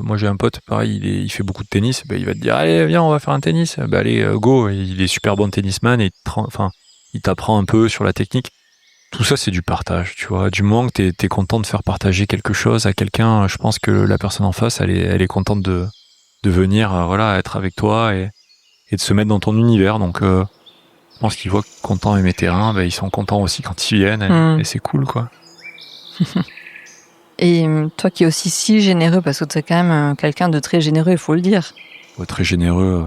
Moi, j'ai un pote, pareil, il fait beaucoup de tennis, il va te dire, allez, viens, on va faire un tennis. Allez, go. Et il est super bon tennisman et il t'apprend un peu sur la technique. Tout ça, c'est du partage, tu vois. Du moment que t'es content de faire partager quelque chose à quelqu'un, je pense que la personne en face, elle est contente de venir, être avec toi et de se mettre dans ton univers. Donc, je pense qu'ils voient content aimer terrain, ils sont contents aussi quand ils viennent et c'est cool, quoi. Et toi qui es aussi si généreux, parce que tu es quand même quelqu'un de très généreux, il faut le dire. Très généreux,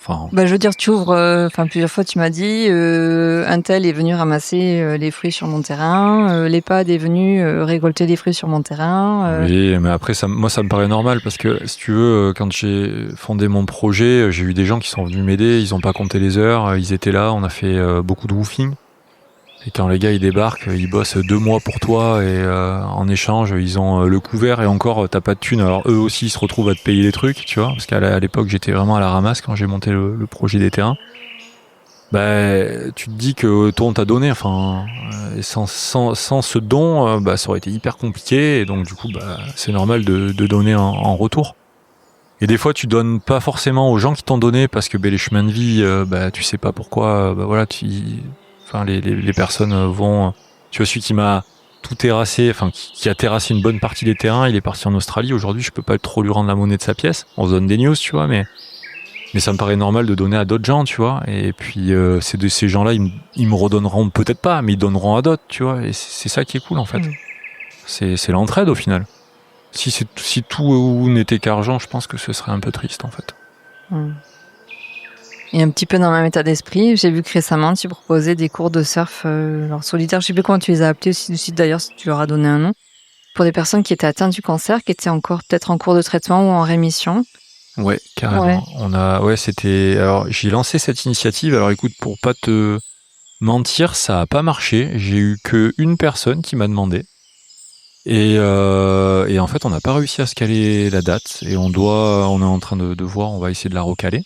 je veux dire, tu ouvres, plusieurs fois tu m'as dit, un tel est venu ramasser les fruits sur mon terrain, l'EHPAD est venu récolter les fruits sur mon terrain. Oui, mais après, moi, ça me paraît normal parce que, si tu veux, quand j'ai fondé mon projet, j'ai eu des gens qui sont venus m'aider, ils ont pas compté les heures, ils étaient là, on a fait beaucoup de woofing. Et quand les gars ils débarquent, ils bossent 2 mois pour toi et en échange ils ont le couvert et encore t'as pas de thunes. Alors eux aussi ils se retrouvent à te payer des trucs, tu vois, parce qu'à l'époque j'étais vraiment à la ramasse quand j'ai monté le projet des terrains. Tu te dis que toi on t'a donné, sans ce don, ça aurait été hyper compliqué et donc du coup c'est normal de donner en retour. Et des fois tu donnes pas forcément aux gens qui t'ont donné parce que les chemins de vie, tu sais pas pourquoi, les personnes vont. Tu vois, celui qui m'a tout terrassé, qui a terrassé une bonne partie des terrains, il est parti en Australie. Aujourd'hui, je peux pas trop lui rendre la monnaie de sa pièce. On se donne des news, tu vois, mais ça me paraît normal de donner à d'autres gens, tu vois. Et puis, ces gens-là, ils me redonneront peut-être pas, mais ils donneront à d'autres, tu vois. Et c'est ça qui est cool, en fait. C'est l'entraide, au final. Si tout n'était qu'argent, je pense que ce serait un peu triste, en fait. Et un petit peu dans le même état d'esprit, j'ai vu que récemment tu proposais des cours de surf solitaire, je sais plus comment tu les as appelés aussi d'ailleurs, si tu leur as donné un nom, pour des personnes qui étaient atteintes du cancer, qui étaient encore peut-être en cours de traitement ou en rémission. Ouais, carrément. Ouais. Alors j'ai lancé cette initiative. Alors écoute, pour pas te mentir, ça a pas marché. J'ai eu qu'une personne qui m'a demandé. Et en fait, on n'a pas réussi à se caler la date. Et on est en train de voir, on va essayer de la recaler.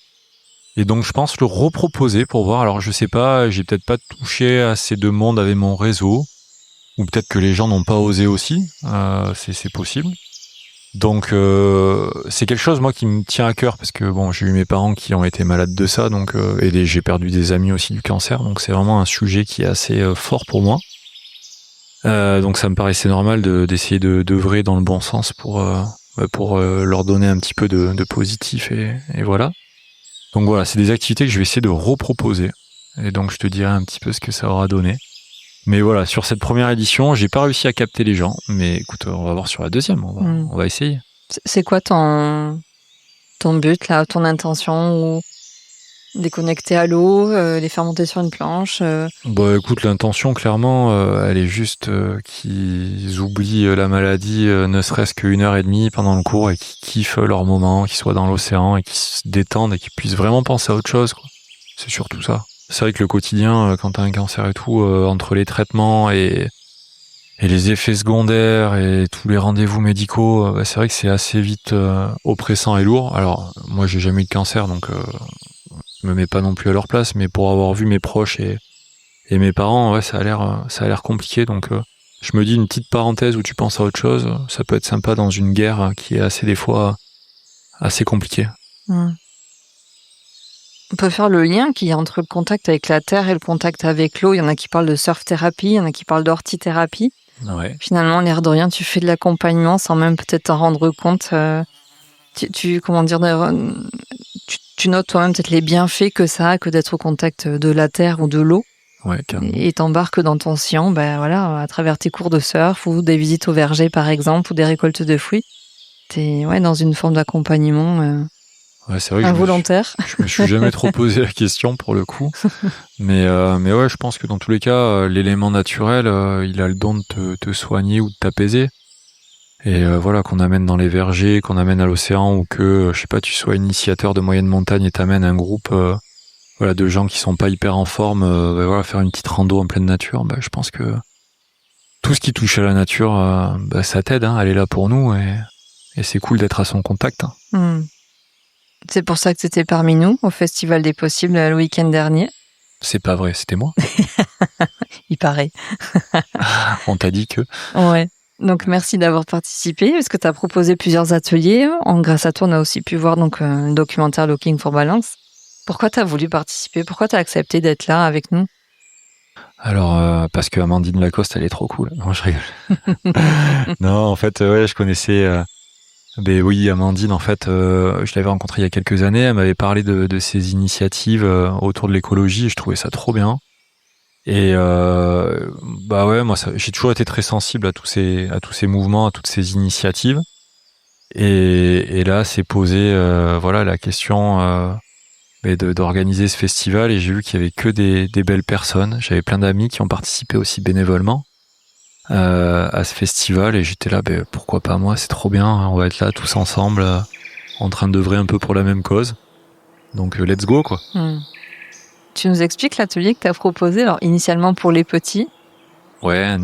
Et donc, je pense le reproposer pour voir. Alors, je sais pas, j'ai peut-être pas touché assez de monde avec mon réseau. Ou peut-être que les gens n'ont pas osé aussi. C'est possible. Donc c'est quelque chose moi qui me tient à cœur parce que bon, j'ai eu mes parents qui ont été malades de ça, donc j'ai perdu des amis aussi du cancer, donc c'est vraiment un sujet qui est assez fort pour moi. Donc ça me paraissait normal d'essayer d'œuvrer dans le bon sens pour leur donner un petit peu de positif et voilà. Donc voilà, c'est des activités que je vais essayer de reproposer. Et donc je te dirai un petit peu ce que ça aura donné. Mais voilà, sur cette première édition, j'ai pas réussi à capter les gens. Mais écoute, on va voir sur la deuxième, on va essayer. C'est quoi ton but là, ton intention, ou les connecter à l'eau, les faire monter sur une planche Bah écoute, l'intention clairement, elle est juste qu'ils oublient la maladie ne serait-ce qu'une heure et demie pendant le cours et qu'ils kiffent leur moment, qu'ils soient dans l'océan et qu'ils se détendent et qu'ils puissent vraiment penser à autre chose, quoi. C'est surtout ça. C'est vrai que le quotidien, quand t'as un cancer et tout, entre les traitements et les effets secondaires et tous les rendez-vous médicaux, c'est vrai que c'est assez vite oppressant et lourd. Alors, moi, j'ai jamais eu de cancer, donc je me mets pas non plus à leur place, mais pour avoir vu mes proches et mes parents, ouais, ça a l'air compliqué. Donc, je me dis une petite parenthèse où tu penses à autre chose, ça peut être sympa dans une guerre qui est assez des fois assez compliquée. On peut faire le lien qu'il y a entre le contact avec la terre et le contact avec l'eau. Il y en a qui parlent de surf-thérapie, il y en a qui parlent d'ortithérapie. Ouais. Finalement, l'air de rien, tu fais de l'accompagnement sans même peut-être t'en rendre compte. Tu notes toi-même peut-être les bienfaits que ça a que d'être au contact de la terre ou de l'eau. Ouais, carrément. Et t'embarques dans ton sillon, voilà, à travers tes cours de surf ou des visites au verger, par exemple, ou des récoltes de fruits. T'es dans une forme d'accompagnement ouais, c'est vrai que involontaire. Je me suis jamais trop posé la question pour le coup. Mais ouais, je pense que dans tous les cas, l'élément naturel, il a le don de te soigner ou de t'apaiser. Et voilà, qu'on amène dans les vergers, qu'on amène à l'océan, ou que, je sais pas, tu sois initiateur de moyenne montagne et t'amènes un groupe de gens qui sont pas hyper en forme, voilà, faire une petite rando en pleine nature, je pense que tout ce qui touche à la nature, ça t'aide, hein, elle est là pour nous, et c'est cool d'être à son contact. Hein. C'est pour ça que tu étais parmi nous au Festival des Possibles le week-end dernier. C'est pas vrai, c'était moi. Il paraît. On t'a dit que... Ouais. Donc merci d'avoir participé, parce que tu as proposé plusieurs ateliers. Grâce à toi, on a aussi pu voir le documentaire Looking for Balance. Pourquoi tu as voulu participer? Pourquoi tu as accepté d'être là avec nous? Alors, parce que Amandine Lacoste, elle est trop cool. Non, je rigole. Non, en fait, ouais, je connaissais... oui, Amandine, en fait, je l'avais rencontrée il y a quelques années. Elle m'avait parlé de ses initiatives autour de l'écologie et je trouvais ça trop bien. Et ouais, moi, j'ai toujours été très sensible à tous ces mouvements, à toutes ces initiatives. Et là, s'est posé la question d'organiser ce festival. Et j'ai vu qu'il y avait que des belles personnes. J'avais plein d'amis qui ont participé aussi bénévolement à ce festival, et j'étais là, pourquoi pas moi, c'est trop bien, on va être là tous ensemble en train d'œuvrer un peu pour la même cause, donc let's go quoi. Tu nous expliques l'atelier que tu as proposé, alors initialement pour les petits? Ouais,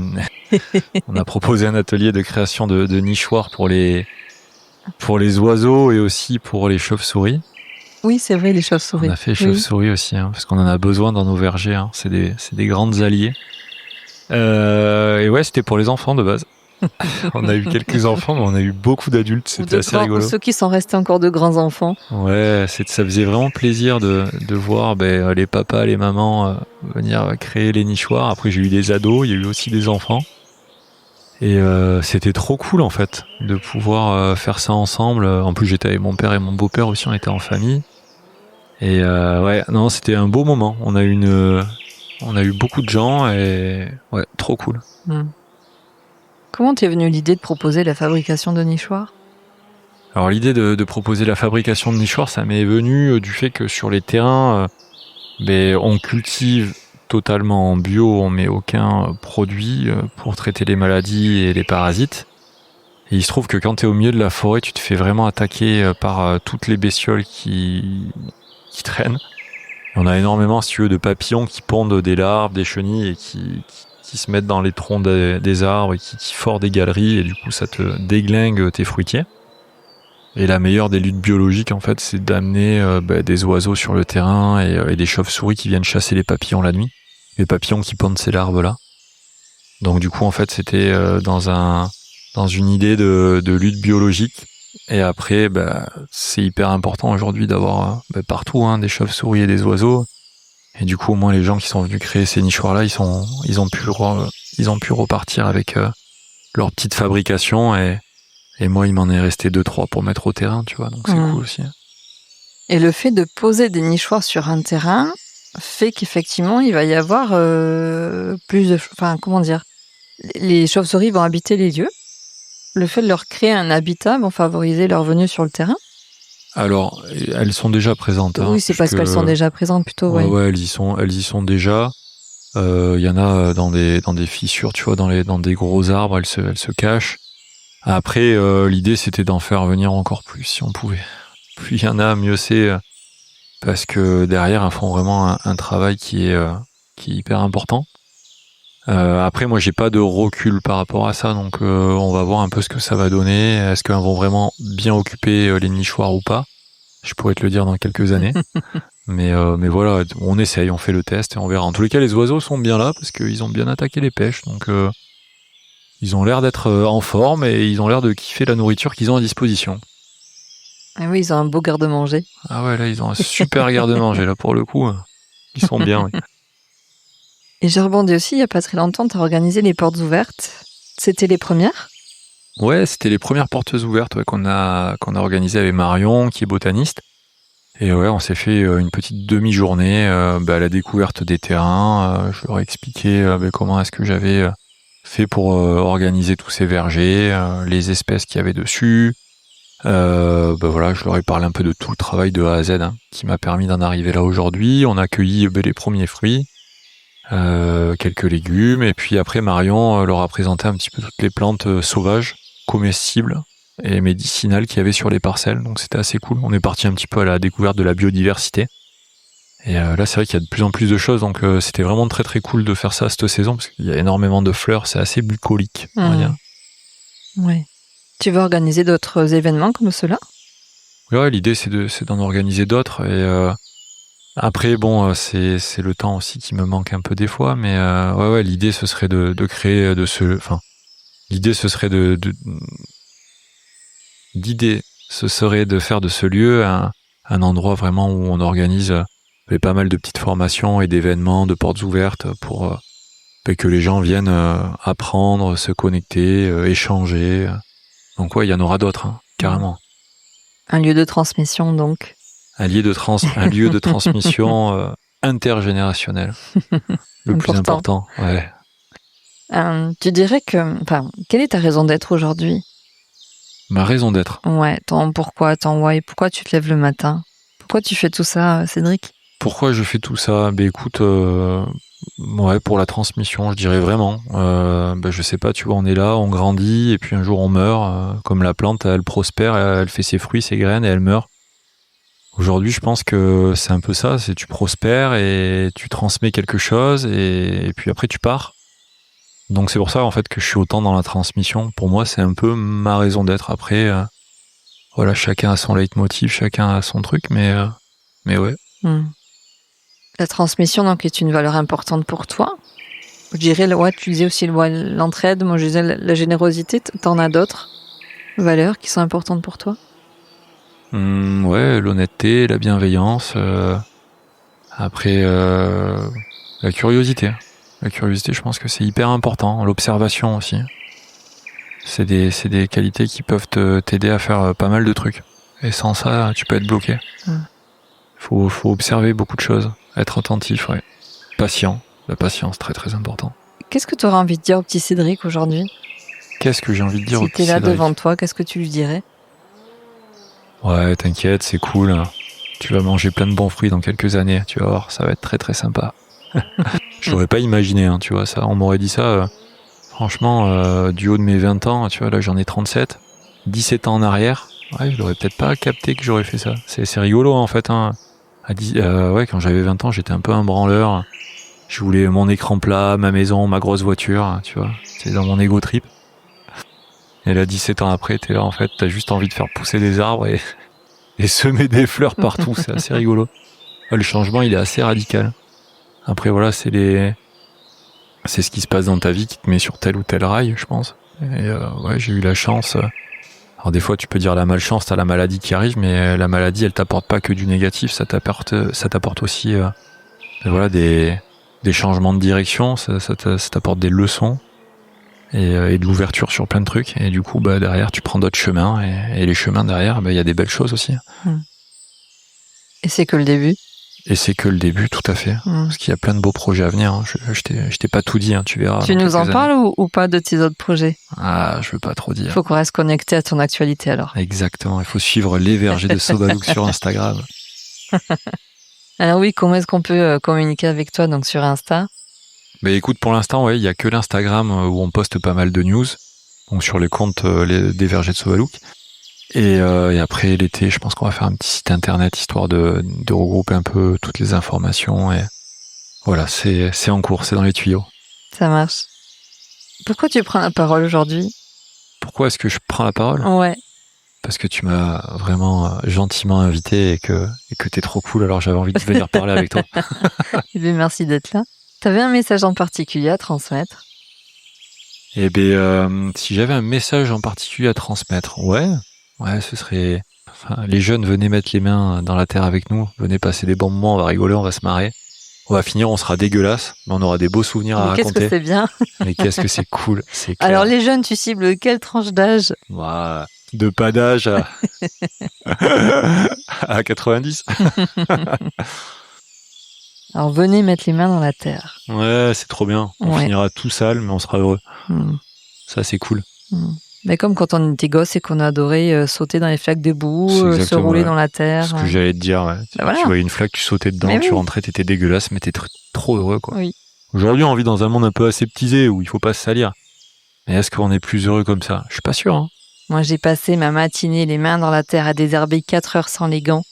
on a proposé un atelier de création de nichoirs pour les oiseaux et aussi pour les chauves-souris. Oui, c'est vrai, les chauves-souris. On a fait les chauves-souris aussi, hein, parce qu'on en a besoin dans nos vergers, hein. C'est des grandes alliées. Et ouais, c'était pour les enfants de base. On a eu quelques enfants, mais on a eu beaucoup d'adultes. C'était assez rigolo. Ceux qui sont restés encore de grands enfants. Ouais, ça faisait vraiment plaisir de voir les papas, les mamans venir créer les nichoirs. Après, j'ai eu des ados, il y a eu aussi des enfants. Et c'était trop cool en fait de pouvoir faire ça ensemble. En plus, j'étais avec mon père et mon beau-père aussi, on était en famille. Et ouais, non, c'était un beau moment. On a eu beaucoup de gens et ouais, trop cool. Comment t'es venue l'idée de proposer la fabrication de nichoirs? Alors l'idée de proposer la fabrication de nichoirs, ça m'est venu du fait que sur les terrains, on cultive totalement en bio, on met aucun produit pour traiter les maladies et les parasites. Et il se trouve que quand t'es au milieu de la forêt, tu te fais vraiment attaquer par toutes les bestioles qui traînent. On a énormément, si tu veux, de papillons qui pondent des larves, des chenilles et qui se mettent dans les troncs des arbres et qui forent des galeries, et du coup ça te déglingue tes fruitiers. Et la meilleure des luttes biologiques, en fait, c'est d'amener des oiseaux sur le terrain et des chauves-souris qui viennent chasser les papillons la nuit. Les papillons qui pondent ces larves-là. Donc du coup, en fait, c'était dans un dans une idée de lutte biologique. Et après, c'est hyper important aujourd'hui d'avoir partout des chauves-souris et des oiseaux. Et du coup, au moins, les gens qui sont venus créer ces nichoirs-là, ils ont pu repartir avec leur petite fabrication. Et moi, il m'en est resté 2-3 pour mettre au terrain, tu vois. Donc c'est cool aussi. Et le fait de poser des nichoirs sur un terrain fait qu'effectivement, il va y avoir plus de... Enfin, comment dire ? Les chauves-souris vont habiter les lieux. Le fait de leur créer un habitat vont favoriser leur venue sur le terrain. Alors, elles sont déjà présentes. Oui, c'est parce qu'elles sont déjà présentes plutôt. Ouais, elles y sont déjà. Il y en a dans des fissures, tu vois, dans des gros arbres, elles se cachent. Après, l'idée, c'était d'en faire venir encore plus, si on pouvait. Plus il y en a, mieux c'est, parce que derrière, elles font vraiment un travail qui est hyper important. Après, moi, j'ai pas de recul par rapport à ça, donc on va voir un peu ce que ça va donner. Est-ce qu'elles vont vraiment bien occuper les nichoirs ou pas ? Je pourrais te le dire dans quelques années. mais voilà, on essaye, on fait le test et on verra. En tous les cas, les oiseaux sont bien là parce qu'ils ont bien attaqué les pêches, donc ils ont l'air d'être en forme et ils ont l'air de kiffer la nourriture qu'ils ont à disposition. Ah oui, ils ont un beau garde-manger. Ah ouais, là, ils ont un super garde-manger, là, pour le coup. Ils sont bien, oui. Et j'ai rebondi aussi, il n'y a pas très longtemps, tu as organisé les portes ouvertes. C'était les premières ? Ouais, c'était les premières portes ouvertes qu'on a organisées avec Marion, qui est botaniste. Et ouais, on s'est fait une petite demi-journée à la découverte des terrains. Je leur ai expliqué comment est-ce que j'avais fait pour organiser tous ces vergers, les espèces qu'il y avait dessus. Voilà, je leur ai parlé un peu de tout le travail de A à Z qui m'a permis d'en arriver là aujourd'hui. On a cueilli les premiers fruits. Quelques légumes, et puis après Marion leur a présenté un petit peu toutes les plantes sauvages, comestibles et médicinales qu'il y avait sur les parcelles, donc c'était assez cool. On est parti un petit peu à la découverte de la biodiversité, et là c'est vrai qu'il y a de plus en plus de choses, donc c'était vraiment très très cool de faire ça cette saison, parce qu'il y a énormément de fleurs, c'est assez bucolique, on va dire. Ouais. Tu veux organiser d'autres événements comme ceux-là ? Ouais, l'idée c'est d'en organiser d'autres, et après, bon, c'est le temps aussi qui me manque un peu des fois, mais ouais, l'idée ce serait de créer l'idée ce serait l'idée ce serait de faire de ce lieu un endroit vraiment où on organise pas mal de petites formations et d'événements, de portes ouvertes pour que les gens viennent apprendre, se connecter, échanger. Donc ouais, il y en aura d'autres, carrément. Un lieu de transmission, donc. Un lieu de transmission intergénérationnel. Le plus important, ouais. Tu dirais que... Enfin, quelle est ta raison d'être aujourd'hui ? Ma raison d'être ? Ouais, ton pourquoi, ton why. Pourquoi tu te lèves le matin ? Pourquoi tu fais tout ça, Cédric ? Pourquoi je fais tout ça ? Écoute, pour la transmission, je dirais vraiment. Je sais pas, tu vois, on est là, on grandit, et puis un jour on meurt. Comme la plante, elle prospère, elle fait ses fruits, ses graines, et elle meurt. Aujourd'hui, je pense que c'est un peu ça, c'est tu prospères et tu transmets quelque chose et puis après tu pars. Donc c'est pour ça en fait que je suis autant dans la transmission. Pour moi, c'est un peu ma raison d'être. Après, voilà, chacun a son leitmotiv, chacun a son truc, mais ouais. La transmission donc est une valeur importante pour toi. Je dirais, tu disais aussi l'entraide, moi je disais la générosité. T'en as d'autres valeurs qui sont importantes pour toi ? Ouais, l'honnêteté, la bienveillance, après la curiosité. La curiosité, je pense que c'est hyper important. L'observation aussi. C'est des qualités qui peuvent t'aider à faire pas mal de trucs. Et sans ça, tu peux être bloqué. Faut observer beaucoup de choses, être attentif, ouais. Patient. La patience, très très important. Qu'est-ce que tu aurais envie de dire au petit Cédric aujourd'hui ? Qu'est-ce que j'ai envie de dire au petit Cédric ? Si t'es là devant toi, qu'est-ce que tu lui dirais ? Ouais, t'inquiète, c'est cool. Tu vas manger plein de bons fruits dans quelques années. Tu vas voir, ça va être très très sympa. Je l'aurais pas imaginé, tu vois, ça. On m'aurait dit ça, franchement, du haut de mes 20 ans, tu vois, là j'en ai 37. 17 ans en arrière, ouais, je l'aurais peut-être pas capté que j'aurais fait ça. C'est rigolo, en fait. Quand j'avais 20 ans, j'étais un peu un branleur. Je voulais mon écran plat, ma maison, ma grosse voiture, tu vois. C'est dans mon ego trip. Et là, 17 ans après, t'es là, en fait, t'as juste envie de faire pousser des arbres et semer des fleurs partout. C'est assez rigolo. Le changement, il est assez radical. Après, voilà, c'est c'est ce qui se passe dans ta vie qui te met sur tel ou tel rail, je pense. Et ouais, j'ai eu la chance. Alors des fois, tu peux dire la malchance, t'as la maladie qui arrive, mais la maladie, elle t'apporte pas que du négatif, ça t'apporte aussi, voilà, des changements de direction, ça t'apporte des leçons et de l'ouverture sur plein de trucs. Et du coup, derrière, tu prends d'autres chemins et les chemins derrière, il y a des belles choses aussi. Et c'est que le début. Et c'est que le début, tout à fait. Parce qu'il y a plein de beaux projets à venir. Hein. Je t'ai pas tout dit, hein, tu verras. Tu nous en parles ou pas de tes autres projets? Ah, je veux pas trop dire. Il faut qu'on reste connecté à ton actualité alors. Exactement, il faut suivre les vergers de Sobalouk sur Instagram. Alors oui, comment est-ce qu'on peut communiquer avec toi donc sur Insta? Écoute, pour l'instant, ouais, il y a que l'Instagram où on poste pas mal de news. Donc sur les comptes des vergers de Sobalouk. Et après l'été, je pense qu'on va faire un petit site internet histoire de regrouper un peu toutes les informations. Et voilà, c'est en cours, c'est dans les tuyaux. Ça marche. Pourquoi tu prends la parole aujourd'hui? Pourquoi est-ce que je prends la parole? Ouais. Parce que tu m'as vraiment gentiment invité et que t'es trop cool, alors j'avais envie de venir parler avec toi. Merci d'être là. T'avais un message en particulier à transmettre? Eh bien, si j'avais un message en particulier à transmettre, ouais, ce serait... Enfin, les jeunes, venez mettre les mains dans la terre avec nous, venez passer des bons moments, on va rigoler, on va se marrer. On va finir, on sera dégueulasse, mais on aura des beaux souvenirs à raconter. Qu'est-ce que c'est bien. Mais qu'est-ce que c'est cool, c'est clair. Alors les jeunes, tu cibles quelle tranche d'âge? De pas d'âge à... à 90. Alors venez mettre les mains dans la terre. Ouais, c'est trop bien. On finira tout sale, mais on sera heureux. Ça, c'est cool. Mais comme quand on était gosse et qu'on adorait sauter dans les flaques de boue, se rouler dans la terre. C'est ce que j'allais te dire, ouais. Voilà. Tu voyais une flaque, tu sautais dedans, mais tu rentrais, t'étais dégueulasse, mais t'étais trop heureux, quoi. Oui. Aujourd'hui, on vit dans un monde un peu aseptisé où il faut pas se salir. Mais est-ce qu'on est plus heureux comme ça? Je suis pas sûr, hein. Moi, j'ai passé ma matinée les mains dans la terre à désherber 4 heures sans les gants.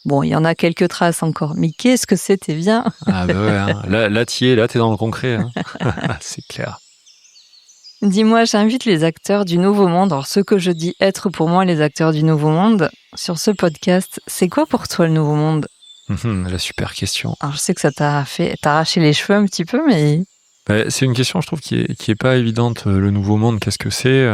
Bon, il y en a quelques traces encore, mais qu'est-ce que c'était bien. Ah bah ouais, hein. Là, t'es dans le concret. Hein. C'est clair. Dis-moi, j'invite les acteurs du Nouveau Monde, alors ce que je dis être pour moi les acteurs du Nouveau Monde, sur ce podcast. C'est quoi pour toi le Nouveau Monde? La super question. Alors je sais que ça t'a fait t'arracher les cheveux un petit peu, mais... C'est une question, je trouve, qui est pas évidente. Le Nouveau Monde, qu'est-ce que c'est?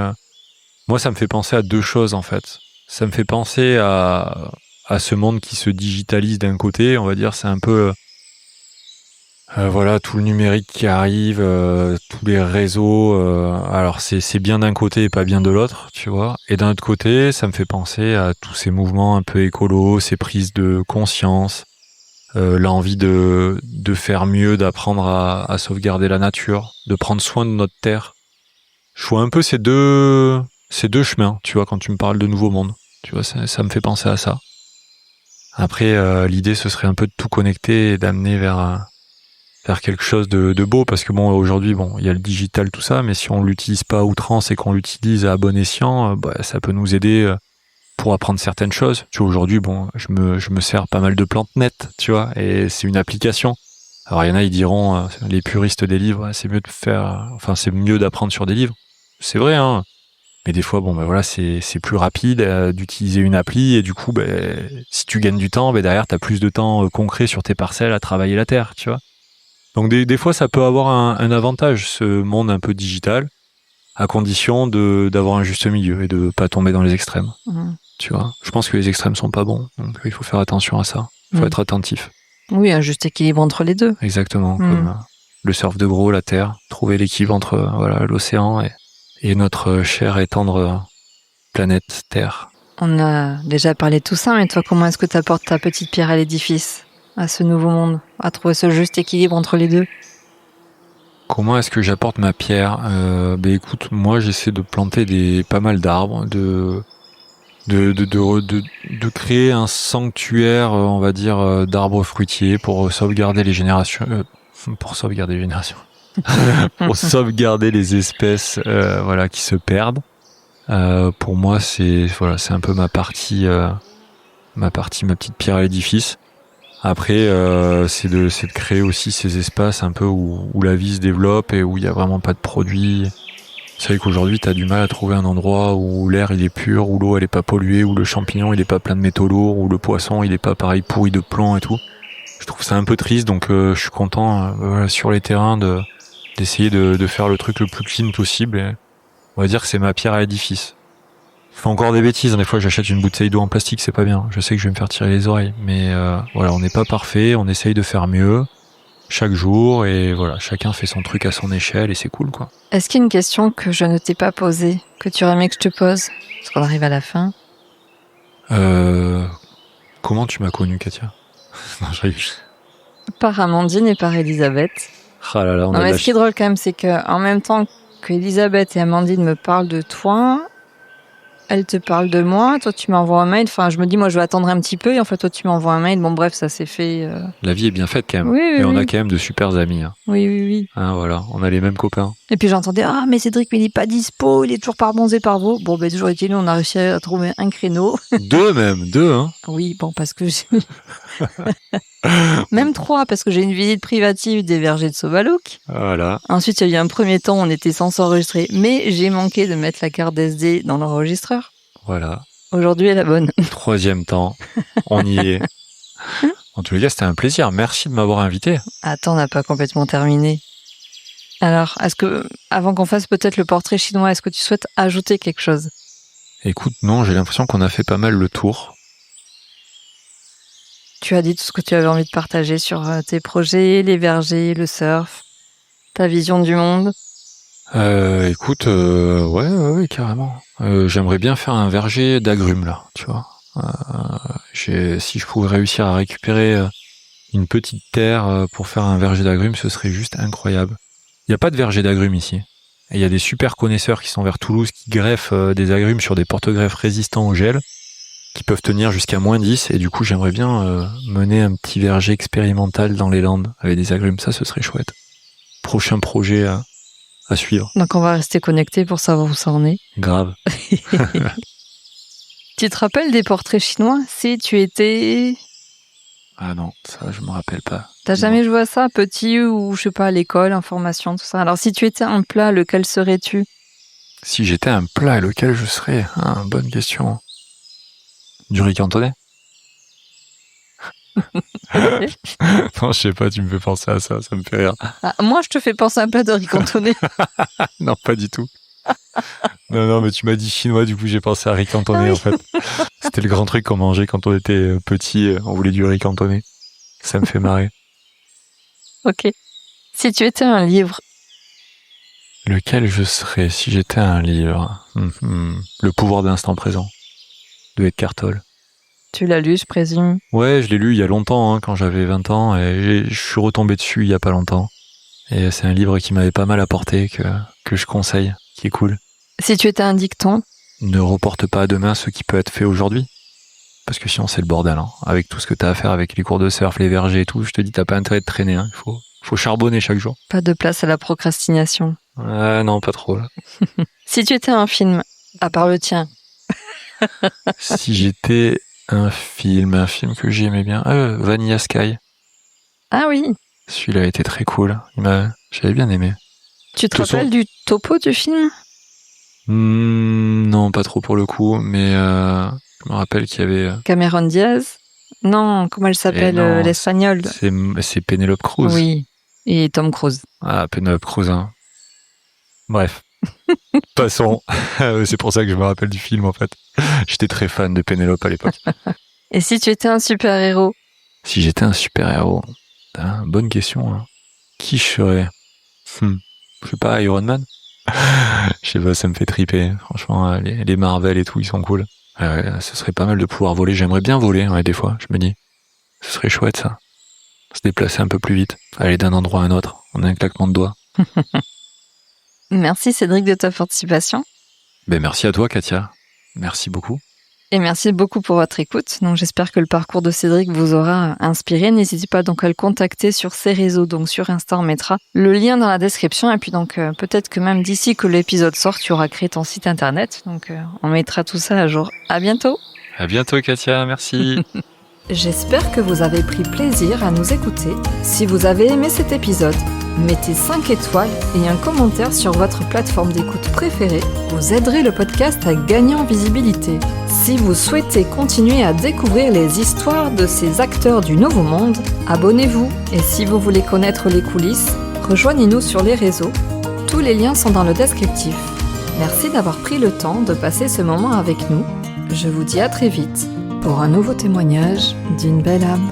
Moi, ça me fait penser à deux choses, en fait. Ça me fait penser à ce monde qui se digitalise d'un côté, on va dire, c'est un peu... voilà, tout le numérique qui arrive, tous les réseaux. Alors, c'est bien d'un côté et pas bien de l'autre, tu vois. Et d'un autre côté, ça me fait penser à tous ces mouvements un peu écolos, ces prises de conscience, l'envie de faire mieux, d'apprendre à sauvegarder la nature, de prendre soin de notre terre. Je vois un peu ces deux chemins, tu vois, quand tu me parles de Nouveau Monde. Tu vois, ça me fait penser à ça. Après, l'idée, ce serait un peu de tout connecter et d'amener vers quelque chose de beau, parce que bon, aujourd'hui, il y a le digital, tout ça, mais si on l'utilise pas à outrance et qu'on l'utilise à bon escient, ça peut nous aider pour apprendre certaines choses. Tu vois, aujourd'hui, je me sers pas mal de plantes nettes, tu vois, et c'est une application. Alors, il y en a, ils diront, les puristes des livres, c'est mieux d'apprendre sur des livres. C'est vrai, hein. Mais des fois, voilà, c'est plus rapide d'utiliser une appli, et du coup, si tu gagnes du temps, derrière, t'as plus de temps concret sur tes parcelles à travailler la terre, tu vois. Donc des fois, ça peut avoir un avantage, ce monde un peu digital, à condition d'avoir un juste milieu et de pas tomber dans les extrêmes. Tu vois, je pense que les extrêmes sont pas bons, donc il faut faire attention à ça. Il faut être attentif. Oui, un juste équilibre entre les deux. Exactement, comme le surf de gros, la terre, trouver l'équilibre entre l'océan et notre chère et tendre planète Terre. On a déjà parlé de tout ça, mais toi, comment est-ce que tu apportes ta petite pierre à l'édifice, à ce nouveau monde, à trouver ce juste équilibre entre les deux? Comment est-ce que j'apporte ma pierre? Écoute, moi j'essaie de planter pas mal d'arbres, de créer un sanctuaire, on va dire, d'arbres fruitiers pour sauvegarder les générations. Pour sauvegarder les espèces, qui se perdent. Pour moi, c'est un peu ma petite pierre à l'édifice. Après, c'est de créer aussi ces espaces un peu où la vie se développe et où il y a vraiment pas de produits. C'est vrai qu'aujourd'hui, t'as du mal à trouver un endroit où l'air il est pur, où l'eau elle est pas polluée, où le champignon il est pas plein de métaux lourds, où le poisson il est pas pareil pourri de plomb et tout. Je trouve ça un peu triste, donc je suis content sur les terrains de d'essayer de faire le truc le plus clean possible. Et on va dire que c'est ma pierre à l'édifice. Je fais encore des bêtises. Des fois, j'achète une bouteille d'eau en plastique, c'est pas bien. Je sais que je vais me faire tirer les oreilles. Mais voilà, on n'est pas parfait. On essaye de faire mieux chaque jour. Et voilà, chacun fait son truc à son échelle et c'est cool, quoi. Est-ce qu'il y a une question que je ne t'ai pas posée, que tu aurais aimé que je te pose? Parce qu'on arrive à la fin. Comment tu m'as connu, Katia? Non, je rigole. Par Amandine et par Elisabeth. Ah là là, Non, mais ce qui est drôle quand même, c'est qu'en même temps que Elisabeth et Amandine me parlent de toi, elle te parle de moi, toi tu m'envoies un mail, enfin je me dis moi je vais attendre un petit peu et en fait toi tu m'envoies un mail, bon bref ça s'est fait... La vie est bien faite quand même. Oui, et on a oui. quand même de super amis. Hein. Oui. Hein, voilà, on a les mêmes copains. Et puis j'entendais, ah mais Cédric mais il est pas dispo, il est toujours par bons et par vos. Bon ben toujours est-il, on a réussi à trouver un créneau. Deux hein. Oui, bon parce que j'ai... Même 3 parce que j'ai une visite privative des vergers de Sovalouk. Voilà. Ensuite il y a eu un premier temps, on était censé enregistrer, mais j'ai manqué de mettre la carte SD dans l'enregistreur. Voilà. Aujourd'hui est la bonne. 3e temps, on y est. En tous les cas, c'était un plaisir. Merci de m'avoir invité. Attends, on n'a pas complètement terminé. Alors, est-ce que, avant qu'on fasse peut-être le portrait chinois, est-ce que tu souhaites ajouter quelque chose? Écoute, non, j'ai l'impression qu'on a fait pas mal le tour. Tu as dit tout ce que tu avais envie de partager sur tes projets, les vergers, le surf, ta vision du monde. Écoute, ouais, carrément. J'aimerais bien faire un verger d'agrumes, là, tu vois. Si je pouvais réussir à récupérer une petite terre pour faire un verger d'agrumes, ce serait juste incroyable. Il n'y a pas de verger d'agrumes ici. Et il y a des super connaisseurs qui sont vers Toulouse, qui greffent des agrumes sur des porte-greffes résistants au gel, qui peuvent tenir jusqu'à -10. Et du coup, j'aimerais bien mener un petit verger expérimental dans les Landes avec des agrumes. Ça, ce serait chouette. Prochain projet à suivre. Donc on va rester connectés pour savoir où ça en est. Grave. Tu te rappelles des portraits chinois si tu étais... Ah non, ça je me rappelle pas. T'as jamais joué à ça, petit ou je sais pas, à l'école, en formation, tout ça. Alors si tu étais un plat, lequel serais-tu? Si j'étais un plat, lequel je serais? Bonne question. Du riz cantonais? Non, je sais pas, tu me fais penser à ça, ça me fait rire. Ah, moi, je te fais penser à un plat de riz cantonais. Non, pas du tout. Non, mais tu m'as dit chinois, du coup j'ai pensé à riz cantonais en fait. C'était le grand truc qu'on mangeait quand on était petit, on voulait du riz cantonais. Ça me fait marrer. Ok. Si tu étais un livre? Lequel je serais si j'étais un livre? Le pouvoir de l'instant présent, de Eckhart Tolle. Tu l'as lu, je présume? Ouais, je l'ai lu il y a longtemps, quand j'avais 20 ans, et je suis retombé dessus il y a pas longtemps. Et c'est un livre qui m'avait pas mal apporté, que je conseille, qui est cool. Si tu étais un dicton? Ne reporte pas à demain ce qui peut être fait aujourd'hui. Parce que sinon c'est le bordel, hein. Avec tout ce que t'as à faire avec les cours de surf, les vergers et tout, je te dis t'as pas intérêt de traîner, hein. Faut charbonner chaque jour. Pas de place à la procrastination. Non, pas trop là. Si tu étais un film, à part le tien? Si j'étais un film que j'aimais bien, Vanilla Sky. Ah oui. Celui-là était très cool. J'avais bien aimé. Tu te rappelles du topo du film? Non, pas trop pour le coup, mais je me rappelle qu'il y avait... Cameron Diaz? Non, comment elle s'appelle, l'espagnole? C'est Penélope Cruz. Oui, et Tom Cruise. Ah, Penélope Cruz, hein. Bref. Passons. C'est pour ça que je me rappelle du film, en fait. J'étais très fan de Penélope à l'époque. Et si tu étais un super-héros? Si j'étais un super-héros, bonne question. Hein. Qui je serais? Je sais pas, Iron Man? Je sais pas, ça me fait triper. Franchement, les Marvel et tout, ils sont cool. Ce serait pas mal de pouvoir voler. J'aimerais bien voler, des fois, je me dis. Ce serait chouette, ça. Se déplacer un peu plus vite. Aller d'un endroit à un autre, en un claquement de doigts. Merci Cédric de ta participation. Merci à toi, Katia. Merci beaucoup. Et merci beaucoup pour votre écoute. Donc j'espère que le parcours de Cédric vous aura inspiré. N'hésitez pas donc à le contacter sur ses réseaux. Donc sur Insta, on mettra le lien dans la description. Et puis donc peut-être que même d'ici que l'épisode sorte, tu auras créé ton site internet. Donc on mettra tout ça à jour. À bientôt. À bientôt, Katia. Merci. J'espère que vous avez pris plaisir à nous écouter. Si vous avez aimé cet épisode, mettez 5 étoiles et un commentaire sur votre plateforme d'écoute préférée. Vous aiderez le podcast à gagner en visibilité. Si vous souhaitez continuer à découvrir les histoires de ces acteurs du Nouveau Monde, abonnez-vous. Et si vous voulez connaître les coulisses, Rejoignez-nous sur les réseaux, tous les liens sont dans le descriptif. Merci d'avoir pris le temps de passer ce moment avec nous. Je vous dis à très vite pour un nouveau témoignage d'une belle âme.